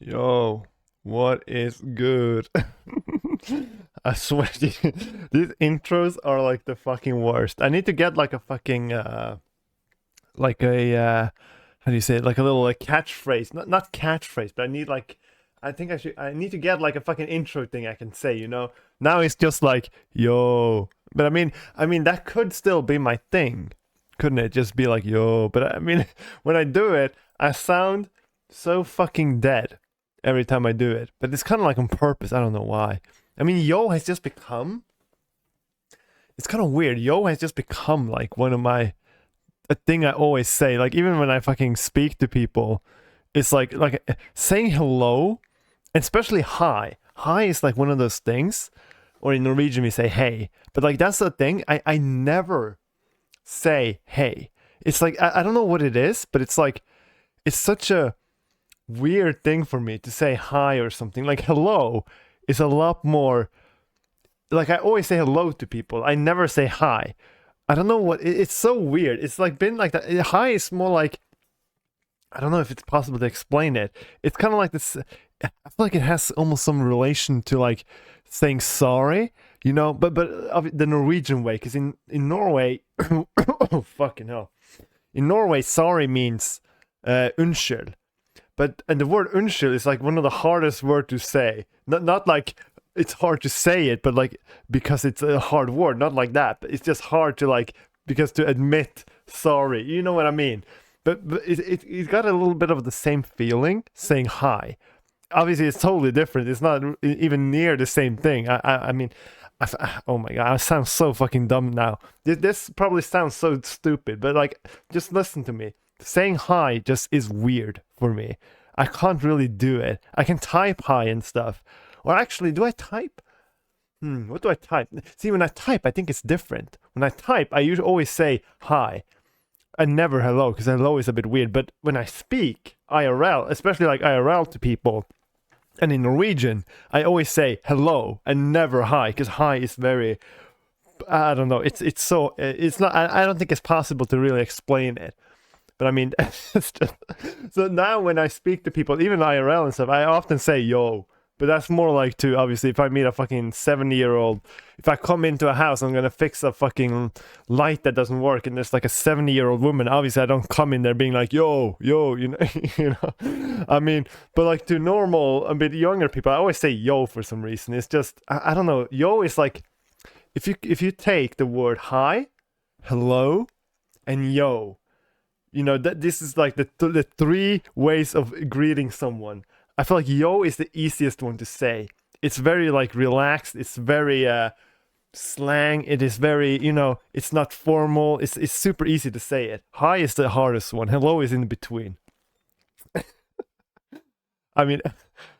Yo, what is good? I swear, these intros are like the fucking worst. I need to get like a fucking like a how do you say it? Like a little like catchphrase. Not catchphrase, but I need like I need to get like a fucking intro thing I can say, you know? Now it's just like yo. But I mean that could still be my thing. Couldn't it just be like yo? But I mean when I do it, I sound so fucking dead every time I do it. But it's kind of like on purpose. I don't know why. I mean, yo has just become. It's kind of weird. Yo has just become like one of my a thing I always say. Like even when I fucking speak to people, it's like saying hello, especially hi. Hi is like one of those things. Or in Norwegian we say hey. But like that's the thing. I never say hey. It's like I don't know what it is, but it's like it's such a weird thing for me to say hi or something. Like hello is a lot more like I always say hello to people. I never say hi. I don't know what it's so weird. It's like been like that. Hi is more like I don't know if it's possible to explain it. It's kind of like this. I feel like it has almost some relation to like saying sorry, you know. But the Norwegian way, because in Norway, oh fucking hell, in Norway, sorry means unnskyld. And the word unnskyld is like one of the hardest word to say. Not like it's hard to say it, but like because it's a hard word. Not like that. But it's just hard to like because to admit sorry. You know what I mean? But it got a little bit of the same feeling saying hi. Obviously, it's totally different. It's not even near the same thing. I mean, oh my god, I sound so fucking dumb now. This probably sounds so stupid, but like, just listen to me. Saying hi just is weird for me. I can't really do it. I can type hi and stuff. Or actually, do I type? What do I type? See, when I type, I think it's different. When I type, I usually always say hi and never hello, because hello is a bit weird. But when I speak IRL, especially like IRL to people, and in Norwegian, I always say hello and never hi, because hi is very I don't know. It's so it's not. I don't think it's possible to really explain it. But I mean, it's just, so now when I speak to people, even IRL and stuff, I often say yo. But that's more like to obviously if I meet a fucking 70-year-old, if I come into a house, I'm gonna fix a fucking light that doesn't work, and there's like a 70-year-old woman. Obviously, I don't come in there being like yo, yo, you know, you know. I mean, but like to normal, a bit younger people, I always say yo for some reason. It's just I don't know. Yo is like if you take the word hi, hello, and yo, you know that this is like the three ways of greeting someone. I feel like yo is the easiest one to say. It's very like relaxed. It's very slang. It is very, you know, it's not formal. It's super easy to say it. Hi is the hardest one. Hello is in between. I mean,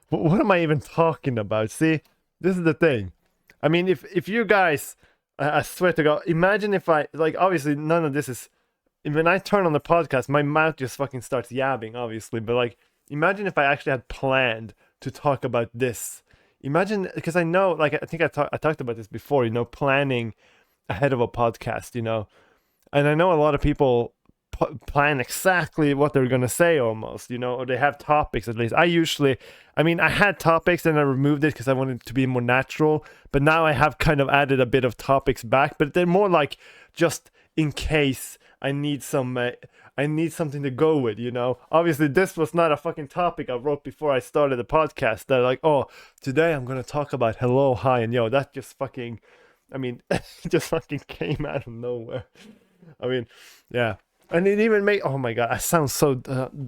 what am I even talking about? See, this is the thing. I mean, if you guys, I swear to God, imagine if I like. Obviously, none of this is. When I turn on the podcast, my mouth just fucking starts yabbing, obviously. But like, imagine if I actually had planned to talk about this. Imagine, because I know, like, I think I talked about this before. You know, planning ahead of a podcast. You know, and I know a lot of people plan exactly what they're gonna say almost, you know, or they have topics at least. I mean, I had topics and I removed it because I wanted it to be more natural, but now I have kind of added a bit of topics back, but they're more like just in case I need something to go with, you know. Obviously, this was not a fucking topic I wrote before I started the podcast. They're like, oh, today I'm gonna talk about hello, hi, and yo. That just fucking, I mean, just fucking came out of nowhere. I mean, yeah. And it even made, oh my god, I sound so,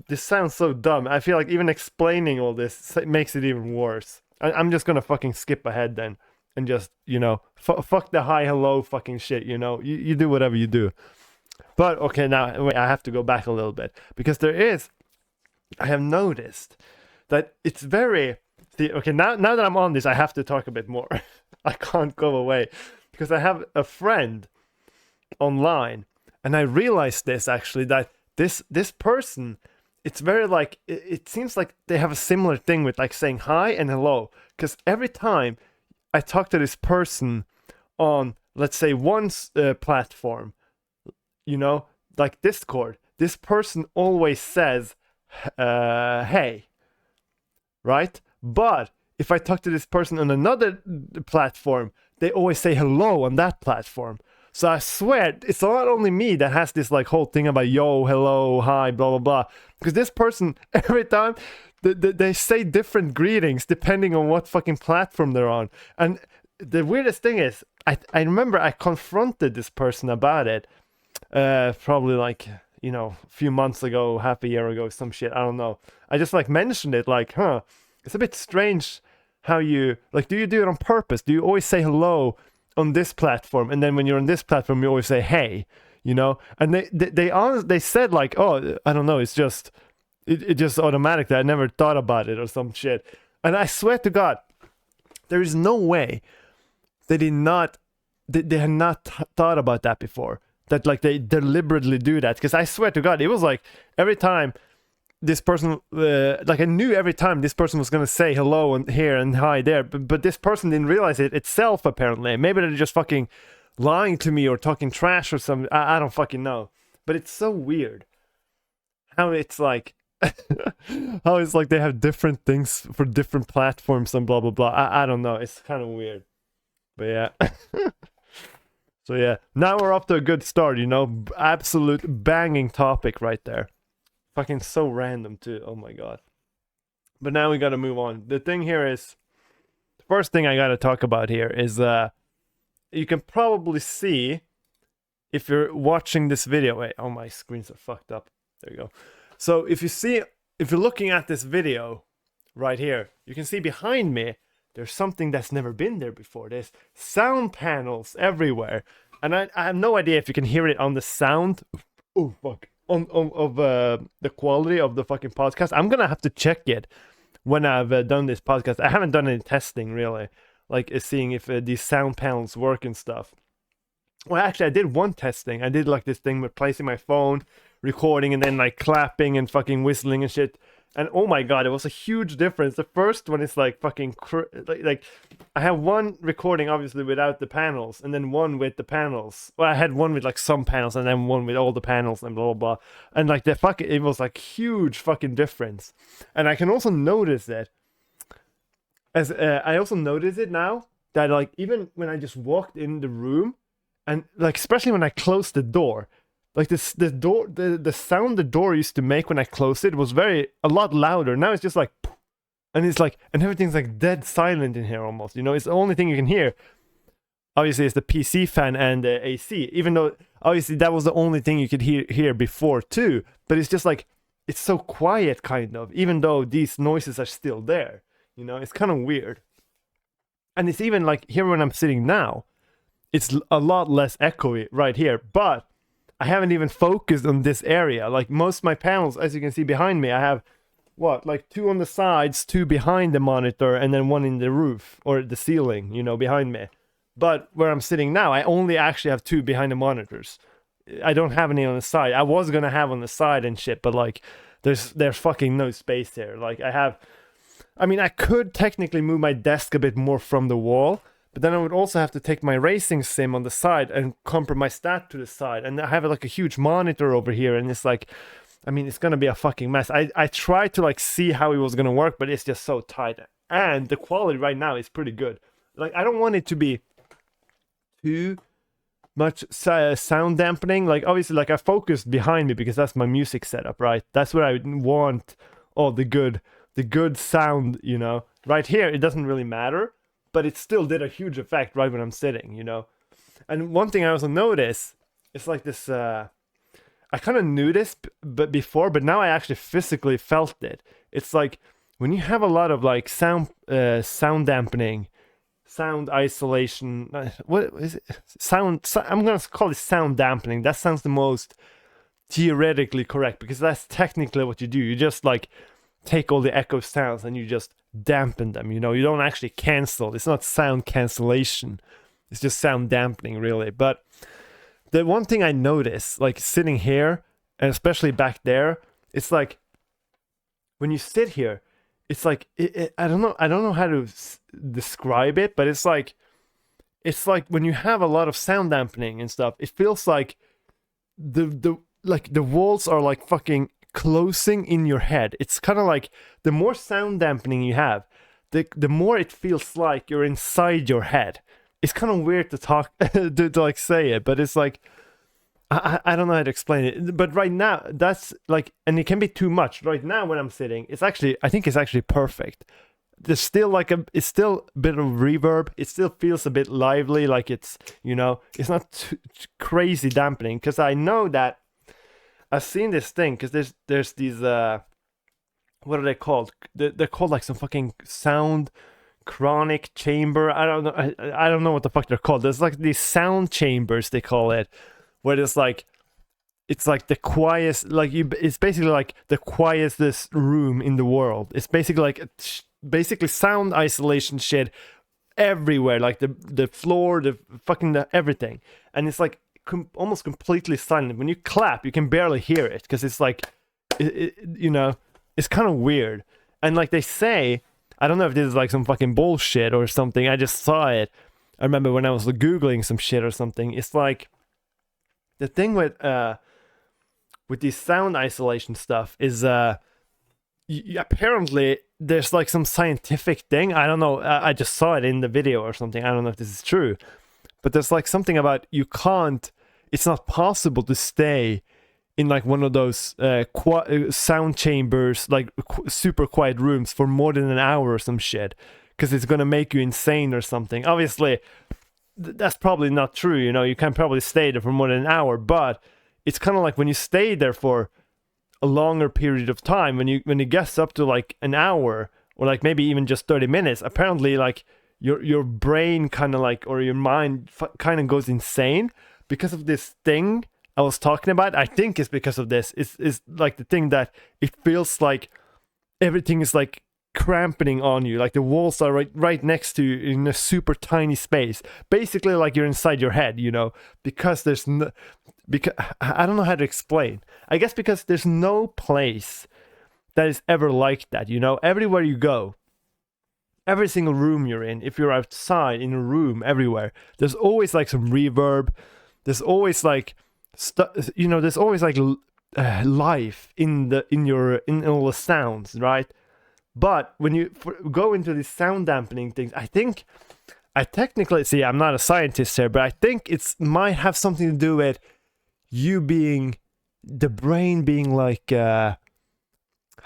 this sounds so dumb. I feel like even explaining all this makes it even worse. I'm just gonna fucking skip ahead then and just, you know, fuck the hi, hello fucking shit, you know? You do whatever you do. But okay, now wait, I have to go back a little bit because I have noticed that it's very, see, okay, now that I'm on this, I have to talk a bit more. I can't go away because I have a friend online and I realized this actually that this person, it's very like it seems like they have a similar thing with like saying hi and hello, because every time I talk to this person on, let's say, one platform, you know, like Discord, this person always says hey. right? But if I talk to this person on another platform, they always say hello on that platform. So I swear, it's not only me that has this like whole thing about yo, hello, hi, blah, blah, blah. Because this person, every time, they say different greetings depending on what fucking platform they're on. And the weirdest thing is, I remember I confronted this person about it, probably like, you know, a few months ago, half a year ago, some shit, I don't know. I just like mentioned it, like, it's a bit strange how you, like, do you do it on purpose? Do you always say hello on this platform, and then when you're on this platform you always say hey, you know? And they said like, oh, I don't know, it's just it just automatically, I never thought about it or some shit. And I swear to God, there is no way they had not thought about that before, that like they deliberately do that. Because I swear to God, it was like every time this person, like I knew every time this person was gonna say hello and here and hi there, but this person didn't realize it itself apparently. Maybe they're just fucking lying to me or talking trash or something. I don't fucking know. But it's so weird how it's like how it's like they have different things for different platforms and blah blah blah. I don't know. It's kind of weird. But yeah. So yeah, now we're off to a good start, you know. Absolute banging topic right there. Fucking so random too. Oh my God. But now we gotta move on. The thing here is, the first thing I gotta talk about here is you can probably see if you're watching this video. Wait, oh, my screens are fucked up. There you go. So if you're looking at this video right here, you can see behind me there's something that's never been there before. There's sound panels everywhere, and I have no idea if you can hear it on the sound. Oh fuck. Of the quality of the fucking podcast. I'm gonna have to check it when I've done this podcast. I haven't done any testing really, like seeing if these sound panels work and stuff. Well, actually I did one testing. I did like this thing with placing my phone, recording, and then like clapping and fucking whistling and shit. And oh my God, it was a huge difference. The first one is like fucking like I have one recording obviously without the panels, and then one with the panels. Well, I had one with like some panels, and then one with all the panels and blah blah blah. And like the fucking, it was like huge fucking difference. And I can also notice it as I also notice it now that like even when I just walked in the room, and like especially when I closed the door. Like the sound the door used to make when I closed it was a lot louder. Now it's just like, and it's like, and everything's like dead silent in here almost. You know, it's the only thing you can hear. Obviously, it's the PC fan and the AC. Even though obviously that was the only thing you could hear before too. But it's just like, it's so quiet kind of. Even though these noises are still there. You know, it's kind of weird. And it's even like here when I'm sitting now, it's a lot less echoey right here. But I haven't even focused on this area. Like most of my panels, as you can see behind me, I have what, like 2 on the sides, 2 behind the monitor, and then 1 in the roof or the ceiling, you know, behind me. But where I'm sitting now, I only actually have 2 behind the monitors. I don't have any on the side. I was gonna have on the side and shit, but like there's fucking no space there. Like I mean I could technically move my desk a bit more from the wall, but then I would also have to take my racing sim on the side and compromise that to the side. And I have like a huge monitor over here, and it's like, I mean, it's gonna be a fucking mess. I tried to like see how it was gonna work, but it's just so tight. And the quality right now is pretty good. Like I don't want it to be too much sound dampening. Like obviously, like I focused behind me because that's my music setup, right? That's where I want all the good sound, you know. Right here, it doesn't really matter. But it still did a huge effect right when I'm sitting, you know. And one thing I also noticed, it's like this, I kind of knew this before, but now I actually physically felt it. It's like when you have a lot of like sound dampening, sound isolation, what is it? I'm going to call it sound dampening. That sounds the most theoretically correct because that's technically what you do. You just like take all the echo sounds and you just dampen them, you know. You don't actually cancel. It's not sound cancellation, it's just sound dampening really. But the one thing I notice, like sitting here and especially back there, it's like when you sit here, it's like I don't know how to describe it, but it's like when you have a lot of sound dampening and stuff, it feels like the walls are like fucking closing in your head. It's kind of like the more sound dampening you have, the more it feels like you're inside your head. It's kind of weird to talk to like say it, but it's like I don't know how to explain it. But right now, that's like, and it can be too much. Right now, when I'm sitting, I think it's actually perfect. There's still like it's still a bit of reverb. It still feels a bit lively, like it's, you know, it's not too crazy dampening. Because I know that I've seen this thing. Because there's these what are they called? They're called like some fucking sound chronic chamber. I don't know. I don't know what the fuck they're called. There's like these sound chambers, they call it, where it's like the quietest, like it's basically like the quietest room in the world. It's basically like basically sound isolation shit everywhere, like the floor, the fucking everything, and it's like almost completely silent. When you clap, you can barely hear it because it's like you know, it's kind of weird. And like they say, I don't know if this is like some fucking bullshit or something. I just saw it. I remember when I was googling some shit or something. It's like the thing with this sound isolation stuff is apparently there's like some scientific thing. I don't know. I just saw it in the video or something. I don't know if this is true, but there's like something about it's not possible to stay in like one of those sound chambers, like super quiet rooms for more than an hour or some shit, because it's gonna make you insane or something. Obviously, that's probably not true. You know, you can probably stay there for more than an hour, but it's kind of like when you stay there for a longer period of time, when it gets up to like an hour or like maybe even just 30 minutes, apparently like your brain kind of like, or your mind kind of goes insane because of this thing I was talking about. I think it's because of this. It's like the thing that it feels like everything is like cramping on you, like the walls are right next to you in a super tiny space. Basically, like you're inside your head, you know, because because I don't know how to explain. I guess because there's no place that is ever like that, you know. Everywhere you go, every single room you're in, if you're outside in a room, everywhere, there's always like some reverb. There's always like you know, there's always like life in all the sounds, right? But when you go into these sound dampening things, I technically see, I'm not a scientist here, but I think might have something to do with the brain being like how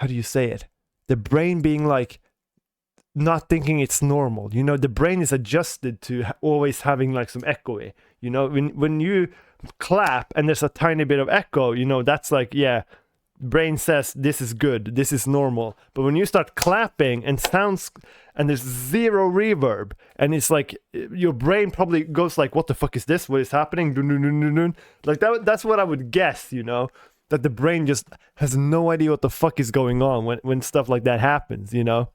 do you say it? The brain being like not thinking it's normal. You know, the brain is adjusted to always having like some echoey. You know, when you clap and there's a tiny bit of echo, you know, that's like, yeah, brain says this is good, this is normal. But when you start clapping and there's zero reverb, and it's like your brain probably goes like, what the fuck is this? What is happening? Like that's what I would guess, you know, that the brain just has no idea what the fuck is going on when stuff like that happens, you know.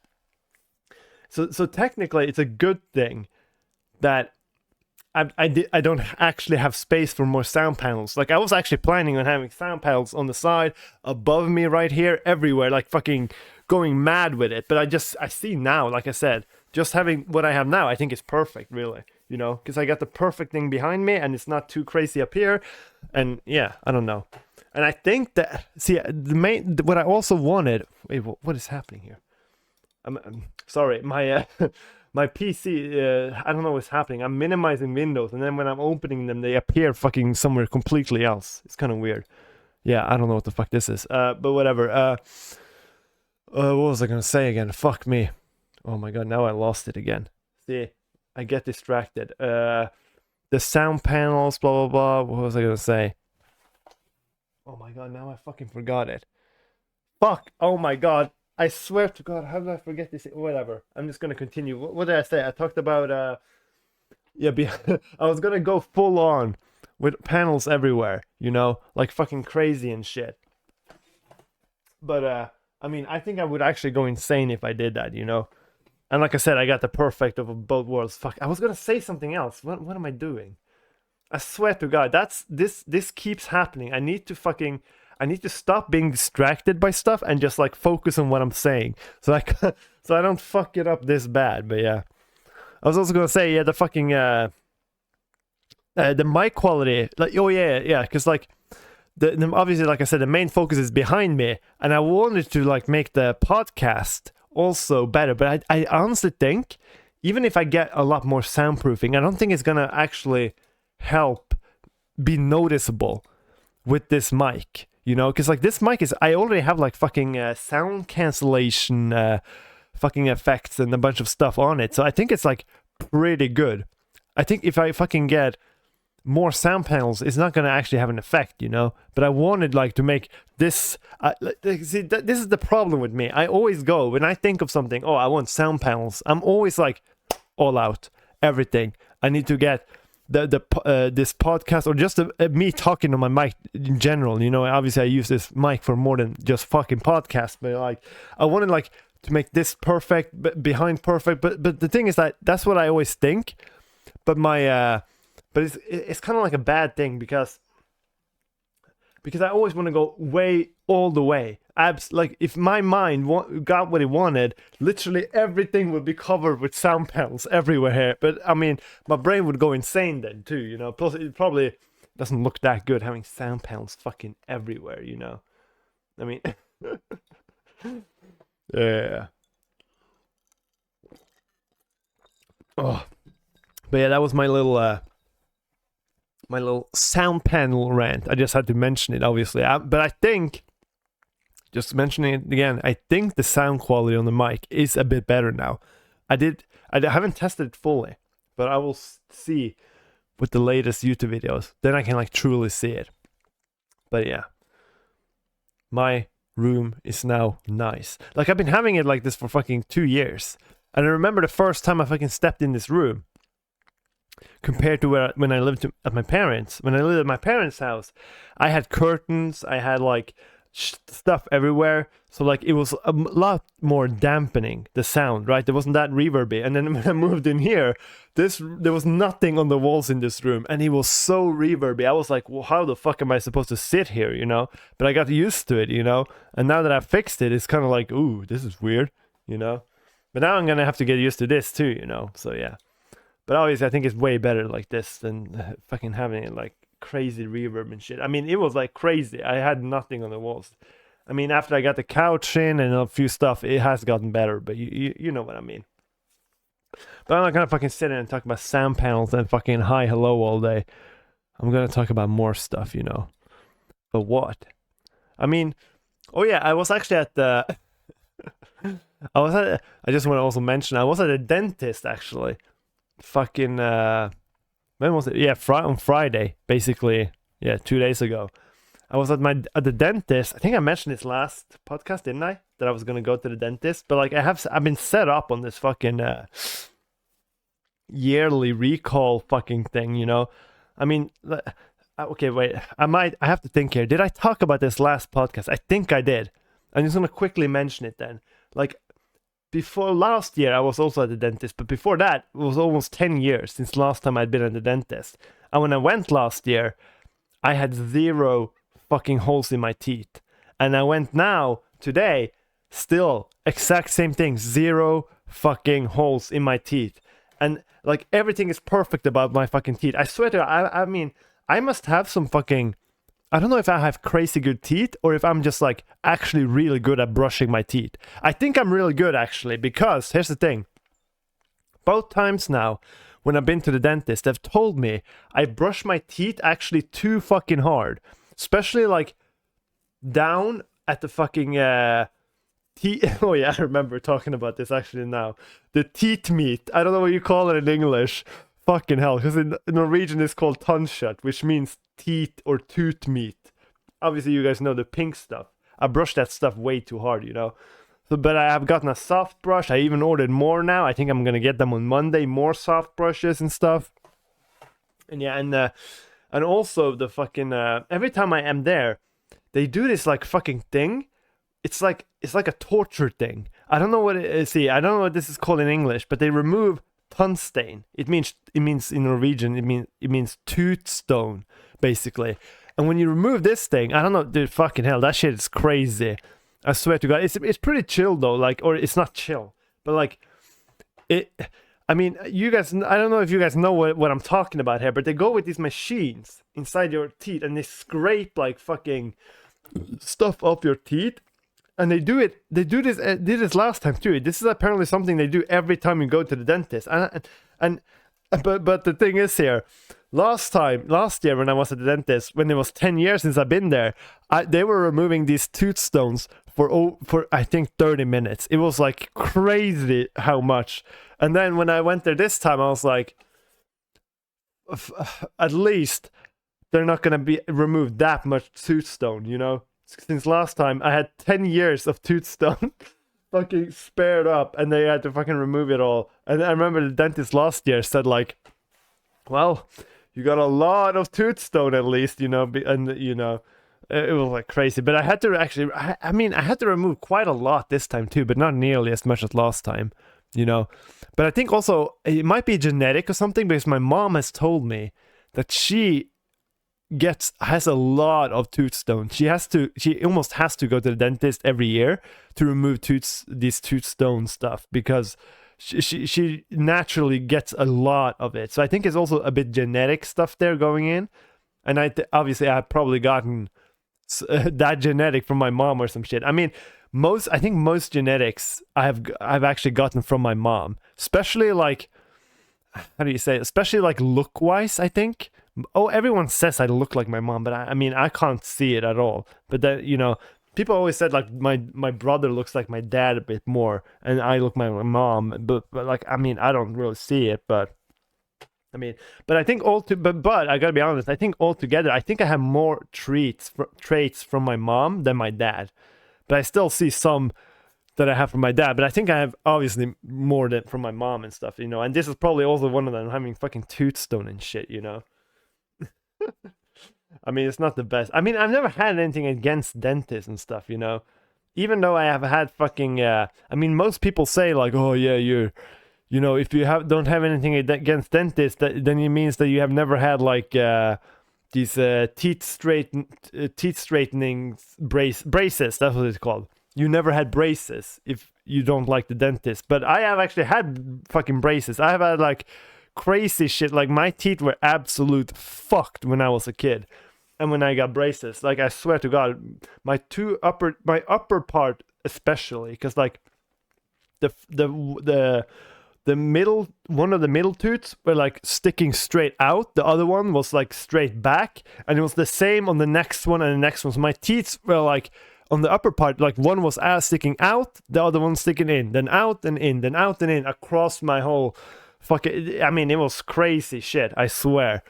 So technically it's a good thing that I don't actually have space for more sound panels. Like I was actually planning on having sound panels on the side, above me, right here, everywhere, like fucking going mad with it. But I see now, like I said, just having what I have now, I think is perfect, really, you know, because I got the perfect thing behind me and it's not too crazy up here. And yeah, I don't know. And I think that, see, what I also wanted, wait, what is happening here? I'm sorry, my my PC, I don't know what's happening. I'm minimizing windows, and then when I'm opening them, they appear fucking somewhere completely else. It's kind of weird. Yeah, I don't know what the fuck this is. But whatever. What was I gonna say again? Fuck me. Oh my god, now I lost it again. See, I get distracted. The sound panels, blah, blah, blah. What was I gonna say? Oh my god, now I fucking forgot it. Fuck, oh my god. I swear to God, how did I forget this? Whatever. I'm just gonna continue. What did I say? I talked about I was gonna go full on with panels everywhere, you know, like fucking crazy and shit. But I mean, I think I would actually go insane if I did that, you know. And like I said, I got the perfect of both worlds. Fuck, I was gonna say something else. What am I doing? I swear to God, this keeps happening. I need to stop being distracted by stuff and just like focus on what I'm saying, so I don't fuck it up this bad. But yeah, I was also gonna say, yeah, the fucking the mic quality, like, oh yeah, because like obviously, like I said, the main focus is behind me, and I wanted to like make the podcast also better. But I honestly think even if I get a lot more soundproofing, I don't think it's gonna actually help be noticeable with this mic, you know, because like this mic is, I already have like fucking sound cancellation fucking effects and a bunch of stuff on it, so I think it's like pretty good. I think if I fucking get more sound panels, it's not gonna actually have an effect, you know. But I wanted like to make this see, this is the problem with me. I always go, when I think of something, oh, I want sound panels, I'm always like all out, everything. I need to get this podcast, or just me talking on my mic in general, you know. Obviously I use this mic for more than just fucking podcast, but like I wanted like to make this perfect, behind perfect, but the thing is that that's what I always think, but my but it's kind of like a bad thing, because I always want to go way all the way. Like if my mind got what it wanted, literally everything would be covered with sound panels everywhere here. But I mean, my brain would go insane then too, you know. Plus, it probably doesn't look that good having sound panels fucking everywhere, you know. I mean, yeah. Oh, but yeah, that was my little sound panel rant. I just had to mention it, obviously. But I think, just mentioning it again, I think the sound quality on the mic is a bit better now. I haven't tested it fully, but I will see with the latest YouTube videos. Then I can like truly see it. But yeah, my room is now nice. Like I've been having it like this for fucking 2 years. And I remember the first time I fucking stepped in this room, compared to when I lived at my parents. When I lived at my parents' house, I had curtains, I had like stuff everywhere, so like it was a lot more dampening the sound, right? There wasn't that reverby. And then when I moved in here, there was nothing on the walls in this room, and it was so reverby. I was like, well, how the fuck am I supposed to sit here, you know? But I got used to it, you know. And now that I've fixed it, it's kind of like, ooh, this is weird, you know. But now I'm gonna have to get used to this too, you know. So yeah. But obviously, I think it's way better like this than fucking having it like crazy reverb and shit. I mean, it was like crazy. I had nothing on the walls. I mean, after I got the couch in and a few stuff, it has gotten better. But you know what I mean. But I'm not gonna fucking sit in and talk about sound panels and fucking hi hello all day. I'm gonna talk about more stuff, you know. But what? I mean, oh yeah, I was actually at the. I just want to also mention I was at a dentist actually. Fucking when was it? Yeah, on Friday, basically. Yeah, 2 days ago. I was at the dentist. I think I mentioned this last podcast, didn't I? That I was gonna go to the dentist. But like I've been set up on this fucking yearly recall fucking thing, you know. I mean, okay, wait. I have to think here. Did I talk about this last podcast? I think I did. I'm just gonna quickly mention it then. Like, before last year, I was also at the dentist, but before that, it was almost 10 years since last time I'd been at the dentist. And when I went last year, I had 0 fucking holes in my teeth. And I went now, today, still, exact same thing, 0 fucking holes in my teeth. And, like, everything is perfect about my fucking teeth. I swear to you, I mean, I must have some fucking... I don't know if I have crazy good teeth or if I'm just like actually really good at brushing my teeth. I think I'm really good actually, because here's the thing. Both times now when I've been to the dentist, they've told me I brush my teeth actually too fucking hard. Especially like down at the fucking teeth. Oh yeah, I remember talking about this actually now. The teeth meat. I don't know what you call it in English. Fucking hell, because in Norwegian it's called tannskjøtt, which means teeth or tooth meat. Obviously, you guys know the pink stuff. I brush that stuff way too hard, you know. So, but I have gotten a soft brush. I even ordered more now. I think I'm gonna get them on Monday. More soft brushes and stuff. And yeah, and also the fucking every time I am there, they do this like fucking thing. It's like a torture thing. I don't know what it is. See, I don't know what this is called in English, but they remove tannstein. It means in Norwegian it means tooth stone, basically. And when you remove this thing, I don't know, dude, fucking hell, that shit is crazy. I swear to God, it's pretty chill though, like, or it's not chill, but like it. I mean, you guys, I don't know if you guys know what I'm talking about here, but they go with these machines inside your teeth and they scrape like fucking stuff off your teeth. And they do this, did this last time too. This is apparently something they do every time you go to the dentist. And but the thing is here, last year when I was at the dentist, when it was 10 years since I've been there, they were removing these tooth stones for I think 30 minutes. It was like crazy how much. And then when I went there this time, I was like, at least they're not gonna be remove that much tooth stone, you know? Since last time, I had 10 years of tooth stone fucking spared up, and they had to fucking remove it all. And I remember the dentist last year said like, well, you got a lot of tooth stone at least, you know, and you know, it was like crazy. But I had to actually, I mean, I had to remove quite a lot this time too, but not nearly as much as last time, you know. But I think also it might be genetic or something, because my mom has told me that she has a lot of tooth stone. She almost has to go to the dentist every year to remove these tooth stone stuff, because she naturally gets a lot of it. So I think it's also a bit genetic stuff there going in, and obviously I've probably gotten that genetic from my mom or some shit. I mean, I think most genetics I've actually gotten from my mom, especially like, how do you say it? Especially like look wise, I think. Oh, everyone says I look like my mom, but I mean, I can't see it at all. But that, you know, people always said like my brother looks like my dad a bit more, and I look like my mom. But like, I mean, I don't really see it. But I mean, but I think but I gotta be honest. I think altogether, I think I have more traits from my mom than my dad. But I still see some that I have from my dad. But I think I have obviously more than from my mom and stuff. You know, and this is probably also one of them, having fucking tooth stone and shit. You know. I mean, it's not the best. I mean, I've never had anything against dentists and stuff, you know. Even though I have had fucking, I mean, most people say like, oh yeah, you know, if you don't have anything against dentists, then it means that you have never had like these teeth straightening braces. That's what it's called. You never had braces if you don't like the dentist. But I have actually had fucking braces. I have had like crazy shit. Like my teeth were absolute fucked when I was a kid, and when I got braces, like I swear to God, my upper part especially, because like the middle, one of the middle tooths were like sticking straight out, the other one was like straight back, and it was the same on the next one and the next one. So my teeth were like on the upper part, like one was sticking out, the other one sticking in, then out and in, then out and in, across my whole fucking, I mean, it was crazy shit, I swear.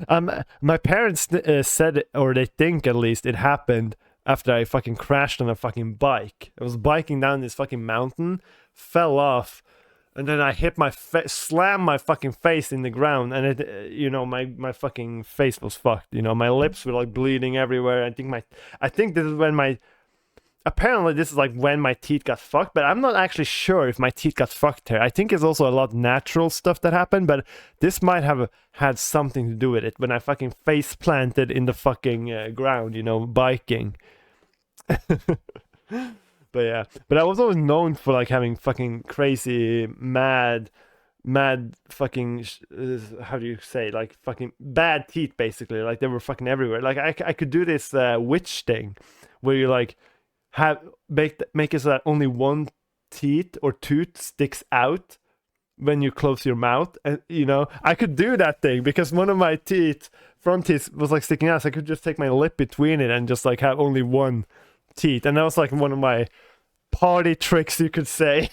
My parents said, or they think at least, it happened after I fucking crashed on a fucking bike. I was biking down this fucking mountain, fell off, and then I hit slammed my fucking face in the ground, and it, you know, my fucking face was fucked. You know, my lips were like bleeding everywhere. I think this is when apparently this is like when my teeth got fucked, but I'm not actually sure if my teeth got fucked here. I think it's also a lot of natural stuff that happened, but this might have had something to do with it when I fucking face planted in the fucking ground, you know, biking. But yeah, but I was always known for like having fucking crazy, mad fucking, how do you say, like fucking bad teeth, basically. Like they were fucking everywhere. Like I could do this witch thing where you like make it so that only one teeth or tooth sticks out when you close your mouth, and you know, I could do that thing because one of my front teeth was like sticking out, so I could just take my lip between it and just like have only one teeth, and that was like one of my party tricks, you could say.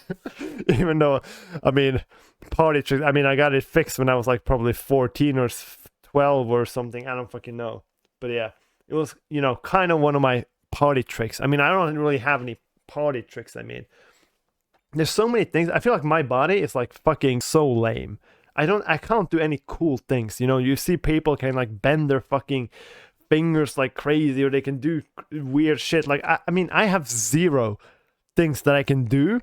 Even though, I mean, party tricks, I mean, I got it fixed when I was like probably 14 or 12 or something, I don't fucking know. But yeah, it was, you know, kind of one of my party tricks. I mean, I don't really have any party tricks. I mean, there's so many things. I feel like my body is like fucking so lame. I can't do any cool things. You know, you see people can like bend their fucking fingers like crazy, or they can do weird shit. Like, I mean, I have zero things that I can do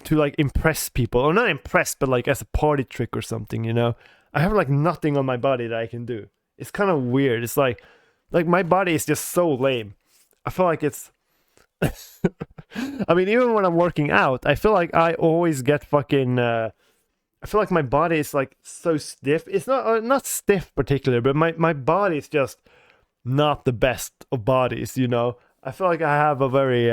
to like impress people, or not impress, but like as a party trick or something, you know. I have like nothing on my body that I can do. It's kind of weird. It's like my body is just so lame. I feel like it's I mean, even when I'm working out, I feel like I always get fucking. I feel like my body is like so stiff. It's not stiff particularly, but my body is just not the best of bodies. You know, I feel like I have a very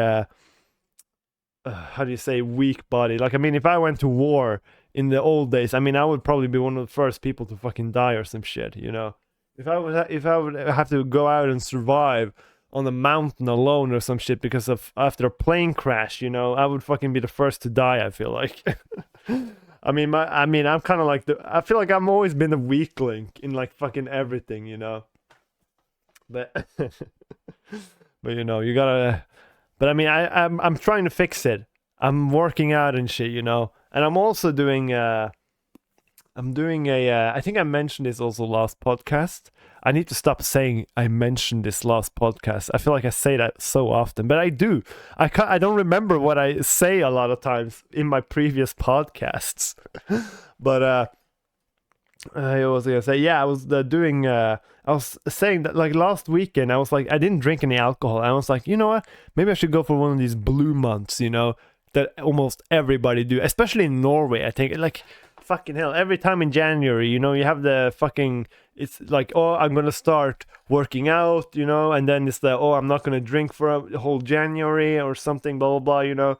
how do you say, weak body. Like, I mean, if I went to war in the old days, I mean, I would probably be one of the first people to fucking die or some shit. You know, if I would have to go out and survive on the mountain alone or some shit because of after a plane crash, you know, I would fucking be the first to die. I feel like. I mean, I'm kind of like I feel like I've always been the weak link in like fucking everything, you know. But, but you know, you gotta. But I mean, I'm trying to fix it. I'm working out and shit, you know, and I'm also doing. I'm doing I think I mentioned this also last podcast. I need to stop saying I mentioned this last podcast. I feel like I say that so often, but I do. I don't remember what I say a lot of times in my previous podcasts. But I was gonna say, yeah, I was doing. I was saying that like last weekend, I was like, I didn't drink any alcohol. I was like, you know what? Maybe I should go for one of these blue months. You know, that almost everybody do, especially in Norway. I think like. Fucking hell, every time in January, you know, you have the fucking, it's like, oh, I'm gonna start working out, you know, and then it's the, oh, I'm not gonna drink for a whole January or something, blah blah blah, you know.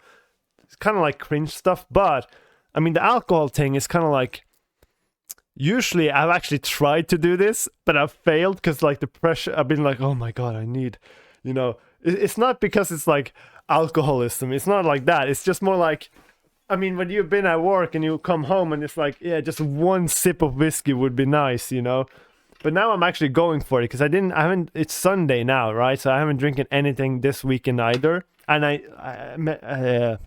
It's kind of like cringe stuff. But I mean, the alcohol thing is kind of like, usually I've actually tried to do this, but I've failed because like the pressure, I've been like, oh my god, I need, you know, it's not because it's like alcoholism, it's not like that, it's just more like, I mean, when you've been at work and you come home and it's like, yeah, just one sip of whiskey would be nice, you know. But now I'm actually going for it because I haven't. It's Sunday now, right? So I haven't drinking anything this weekend either. And and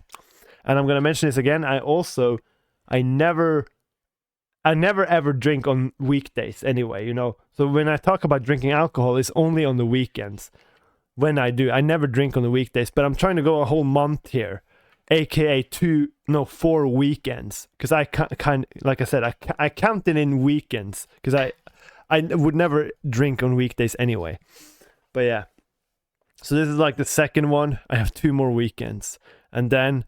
I'm gonna mention this again. I never ever drink on weekdays anyway, you know. So when I talk about drinking alcohol, it's only on the weekends. When I do, I never drink on the weekdays. But I'm trying to go a whole month here. AKA 4 weekends, because I kind like I said, I count it in weekends because I would never drink on weekdays anyway. But yeah, so this is like the second one. I have 2 more weekends, and then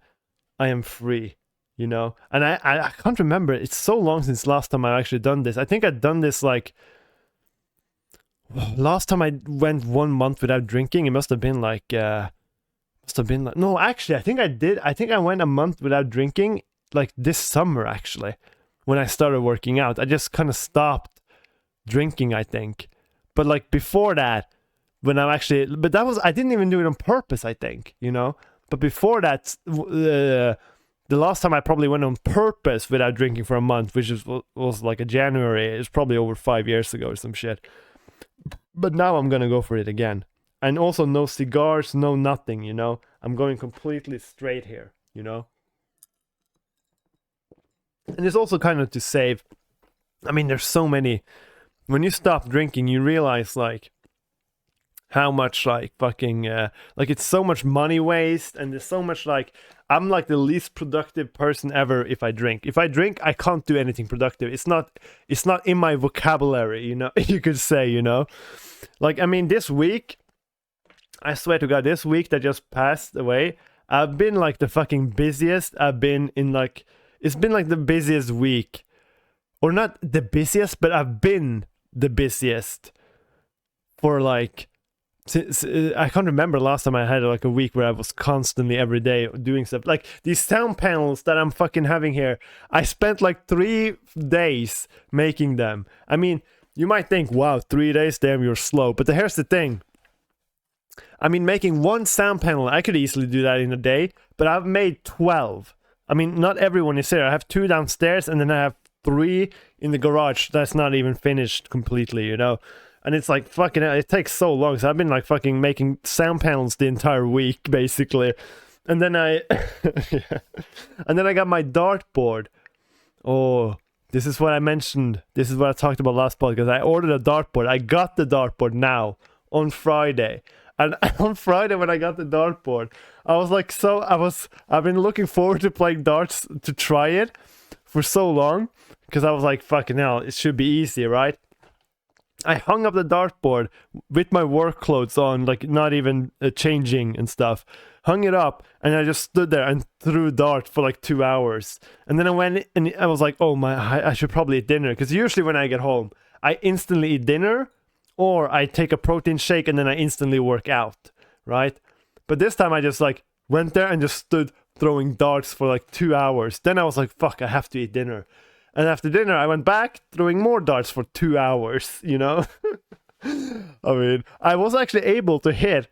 I am free, you know. And I can't remember. It's so long since last time I've actually done this. I think I'd done this like last time I went 1 month without drinking. It must have been like. No, actually, I think I did. I think I went a month without drinking, like this summer, actually, when I started working out. I just kind of stopped drinking, I think. But like before that, when I didn't even do it on purpose, I think, you know. But before that, the last time I probably went on purpose without drinking for a month, which was like a January, it was probably over 5 years ago or some shit. But now I'm gonna go for it again. And also no cigars, no nothing, you know. I'm going completely straight here, you know. And it's also kind of to save. I mean, there's so many. When you stop drinking, you realize like how much like fucking like it's so much money waste, and there's so much like I'm like the least productive person ever if I drink. If I drink, I can't do anything productive. It's not in my vocabulary, you know. You could say, you know. Like I mean, this week, I swear to God, this week that just passed away, I've been like the fucking busiest I've been in like, it's been like the busiest week. Or not the busiest, but I've been the busiest for like, since, I can't remember last time I had like a week where I was constantly every day doing stuff. Like these sound panels that I'm fucking having here, I spent like 3 days making them. I mean, you might think, wow, 3 days, damn, you're slow. But here's the thing. I mean, making 1 sound panel, I could easily do that in a day, but I've made 12. I mean, not everyone is here. I have 2 downstairs, and then I have 3 in the garage that's not even finished completely, you know? And it's like, fucking, it takes so long. So I've been like fucking making sound panels the entire week, basically. And then yeah. And then I got my dartboard. Oh, this is what I mentioned. This is what I talked about last podcast. I ordered a dartboard. I got the dartboard now on Friday. And on Friday when I got the dartboard, I was like, I've been looking forward to playing darts to try it for so long, because I was like, fucking hell, it should be easy, right? I hung up the dartboard with my work clothes on, like not even changing and stuff. Hung it up, and I just stood there and threw dart for like 2 hours. And then I went and I was like, oh my, I should probably eat dinner, because usually when I get home, I instantly eat dinner, or I take a protein shake and then I instantly work out, right? But this time I just like went there and just stood throwing darts for like 2 hours. Then I was like, fuck, I have to eat dinner. And after dinner, I went back throwing more darts for 2 hours, you know? I mean, I was actually able to hit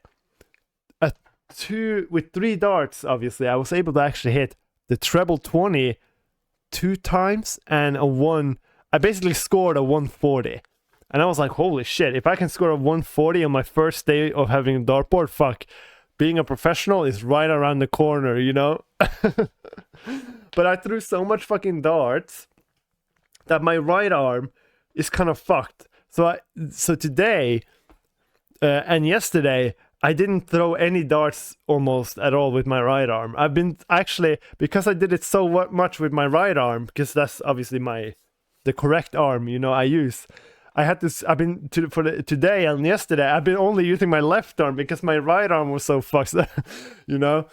with 3 darts, obviously. I was able to actually hit the treble 20 2 times and a 1. I basically scored a 140. And I was like, holy shit, if I can score a 140 on my first day of having a dartboard, fuck. Being a professional is right around the corner, you know? But I threw so much fucking darts that my right arm is kind of fucked. So today and yesterday, I didn't throw any darts almost at all with my right arm. I've been actually, because I did it so much with my right arm, because that's obviously the correct arm, you know, I use. Today and yesterday, I've been only using my left arm because my right arm was so fucked, you know?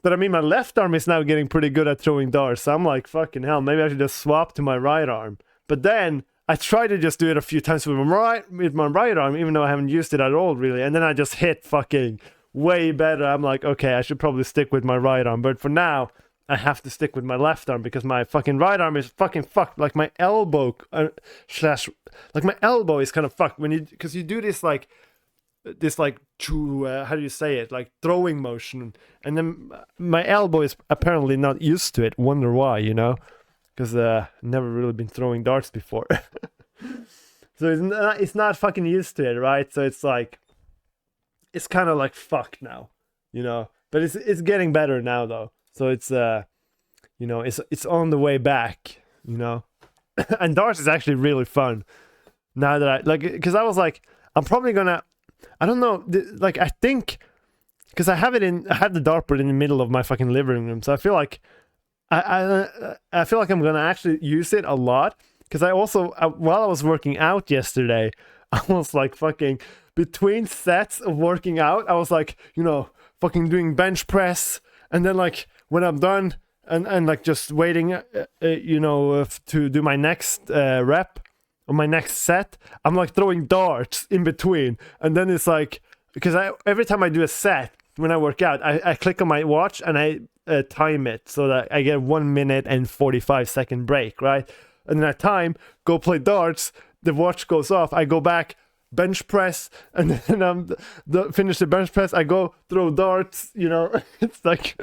But I mean, my left arm is now getting pretty good at throwing darts. So I'm like, fucking hell, maybe I should just swap to my right arm. But then I tried to just do it a few times with my right arm, even though I haven't used it at all, really. And then I just hit fucking way better. I'm like, okay, I should probably stick with my right arm. But for now, I have to stick with my left arm because my fucking right arm is fucking fucked. Like my elbow like my elbow is kind of fucked because you do this like how do you say it, like throwing motion, and then my elbow is apparently not used to it. Wonder why, you know, because never really been throwing darts before. So it's not fucking used to it, right? So it's like it's kind of like fucked now, you know, but it's getting better now though. So it's you know, it's on the way back, you know. And darts is actually really fun now that I like, because I was like, I'm probably gonna, I don't know, like I think, because I have the dartboard in the middle of my fucking living room, so I feel like I feel like I'm gonna actually use it a lot. Because I also, while I was working out yesterday, I was like fucking between sets of working out, I was like, you know, fucking doing bench press, and then like when I'm done and like just waiting, you know, to do my next rep or my next set, I'm like throwing darts in between. And then it's like, because every time I do a set when I work out, I click on my watch and I time it so that I get 1 minute and 45-second break, right? And then I go play darts, the watch goes off, I go back, bench press, and then I'm finish the bench press, I go throw darts, you know. It's like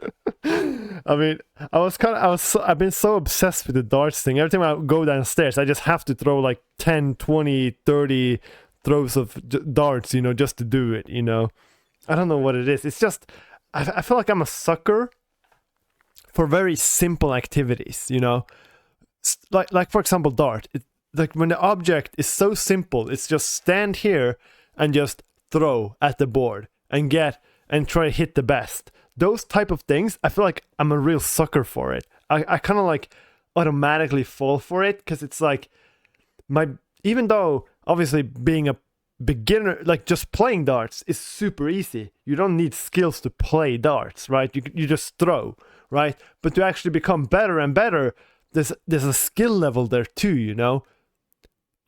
I mean, I've been so obsessed with the darts thing. Every time I go downstairs, I just have to throw like 10, 20, 30 throws of darts, you know, just to do it, you know. I don't know what it is. It's just I feel like I'm a sucker for very simple activities, you know. Like for example, dart. Like when the object is so simple, it's just stand here and just throw at the board and try to hit the best. Those type of things, I feel like I'm a real sucker for it. I kind of like automatically fall for it because it's like even though obviously being a beginner, like just playing darts is super easy. You don't need skills to play darts, right? You just throw, right? But to actually become better and better, there's a skill level there too, you know?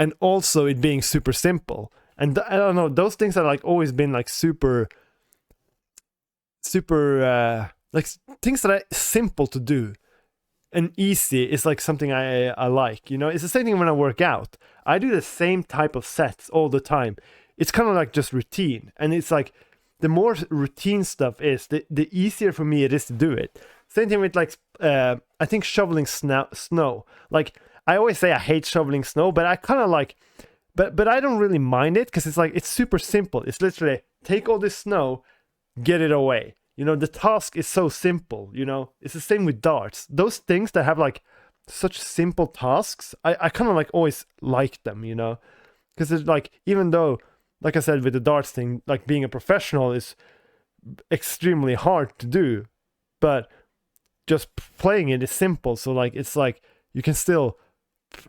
And also it being super simple. And I don't know, those things are like always been like super like things that are simple to do and easy is like something I like, you know. It's the same thing when I work out. I do the same type of sets all the time. It's kind of like just routine, and it's like the more routine stuff is, the easier for me it is to do it. Same thing with like I think shoveling snow. Like I always say I hate shoveling snow, but I kind of like, but I don't really mind it because it's like it's super simple. It's literally take all this snow, get it away. You know, the task is so simple, you know. It's the same with darts. Those things that have like such simple tasks, I kind of like always like them, you know. Because it's like, even though, like I said with the darts thing, like being a professional is extremely hard to do, but just playing it is simple. So like, it's like you can still,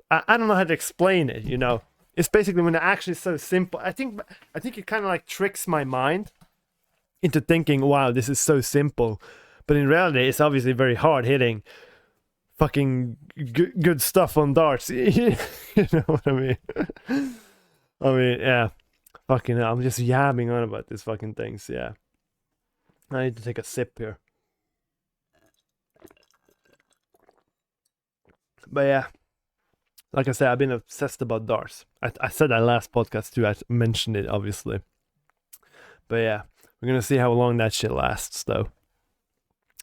I don't know how to explain it, you know. It's basically when it actually is so simple. I think it kind of like tricks my mind into thinking, wow, this is so simple. But in reality, it's obviously very hard hitting fucking good stuff on darts. You know what I mean? I mean, yeah. Fucking hell, I'm just yamming on about these fucking things, yeah. I need to take a sip here. But yeah, like I said, I've been obsessed about darts. I said that last podcast too. I mentioned it, obviously. But yeah, we're gonna see how long that shit lasts, though.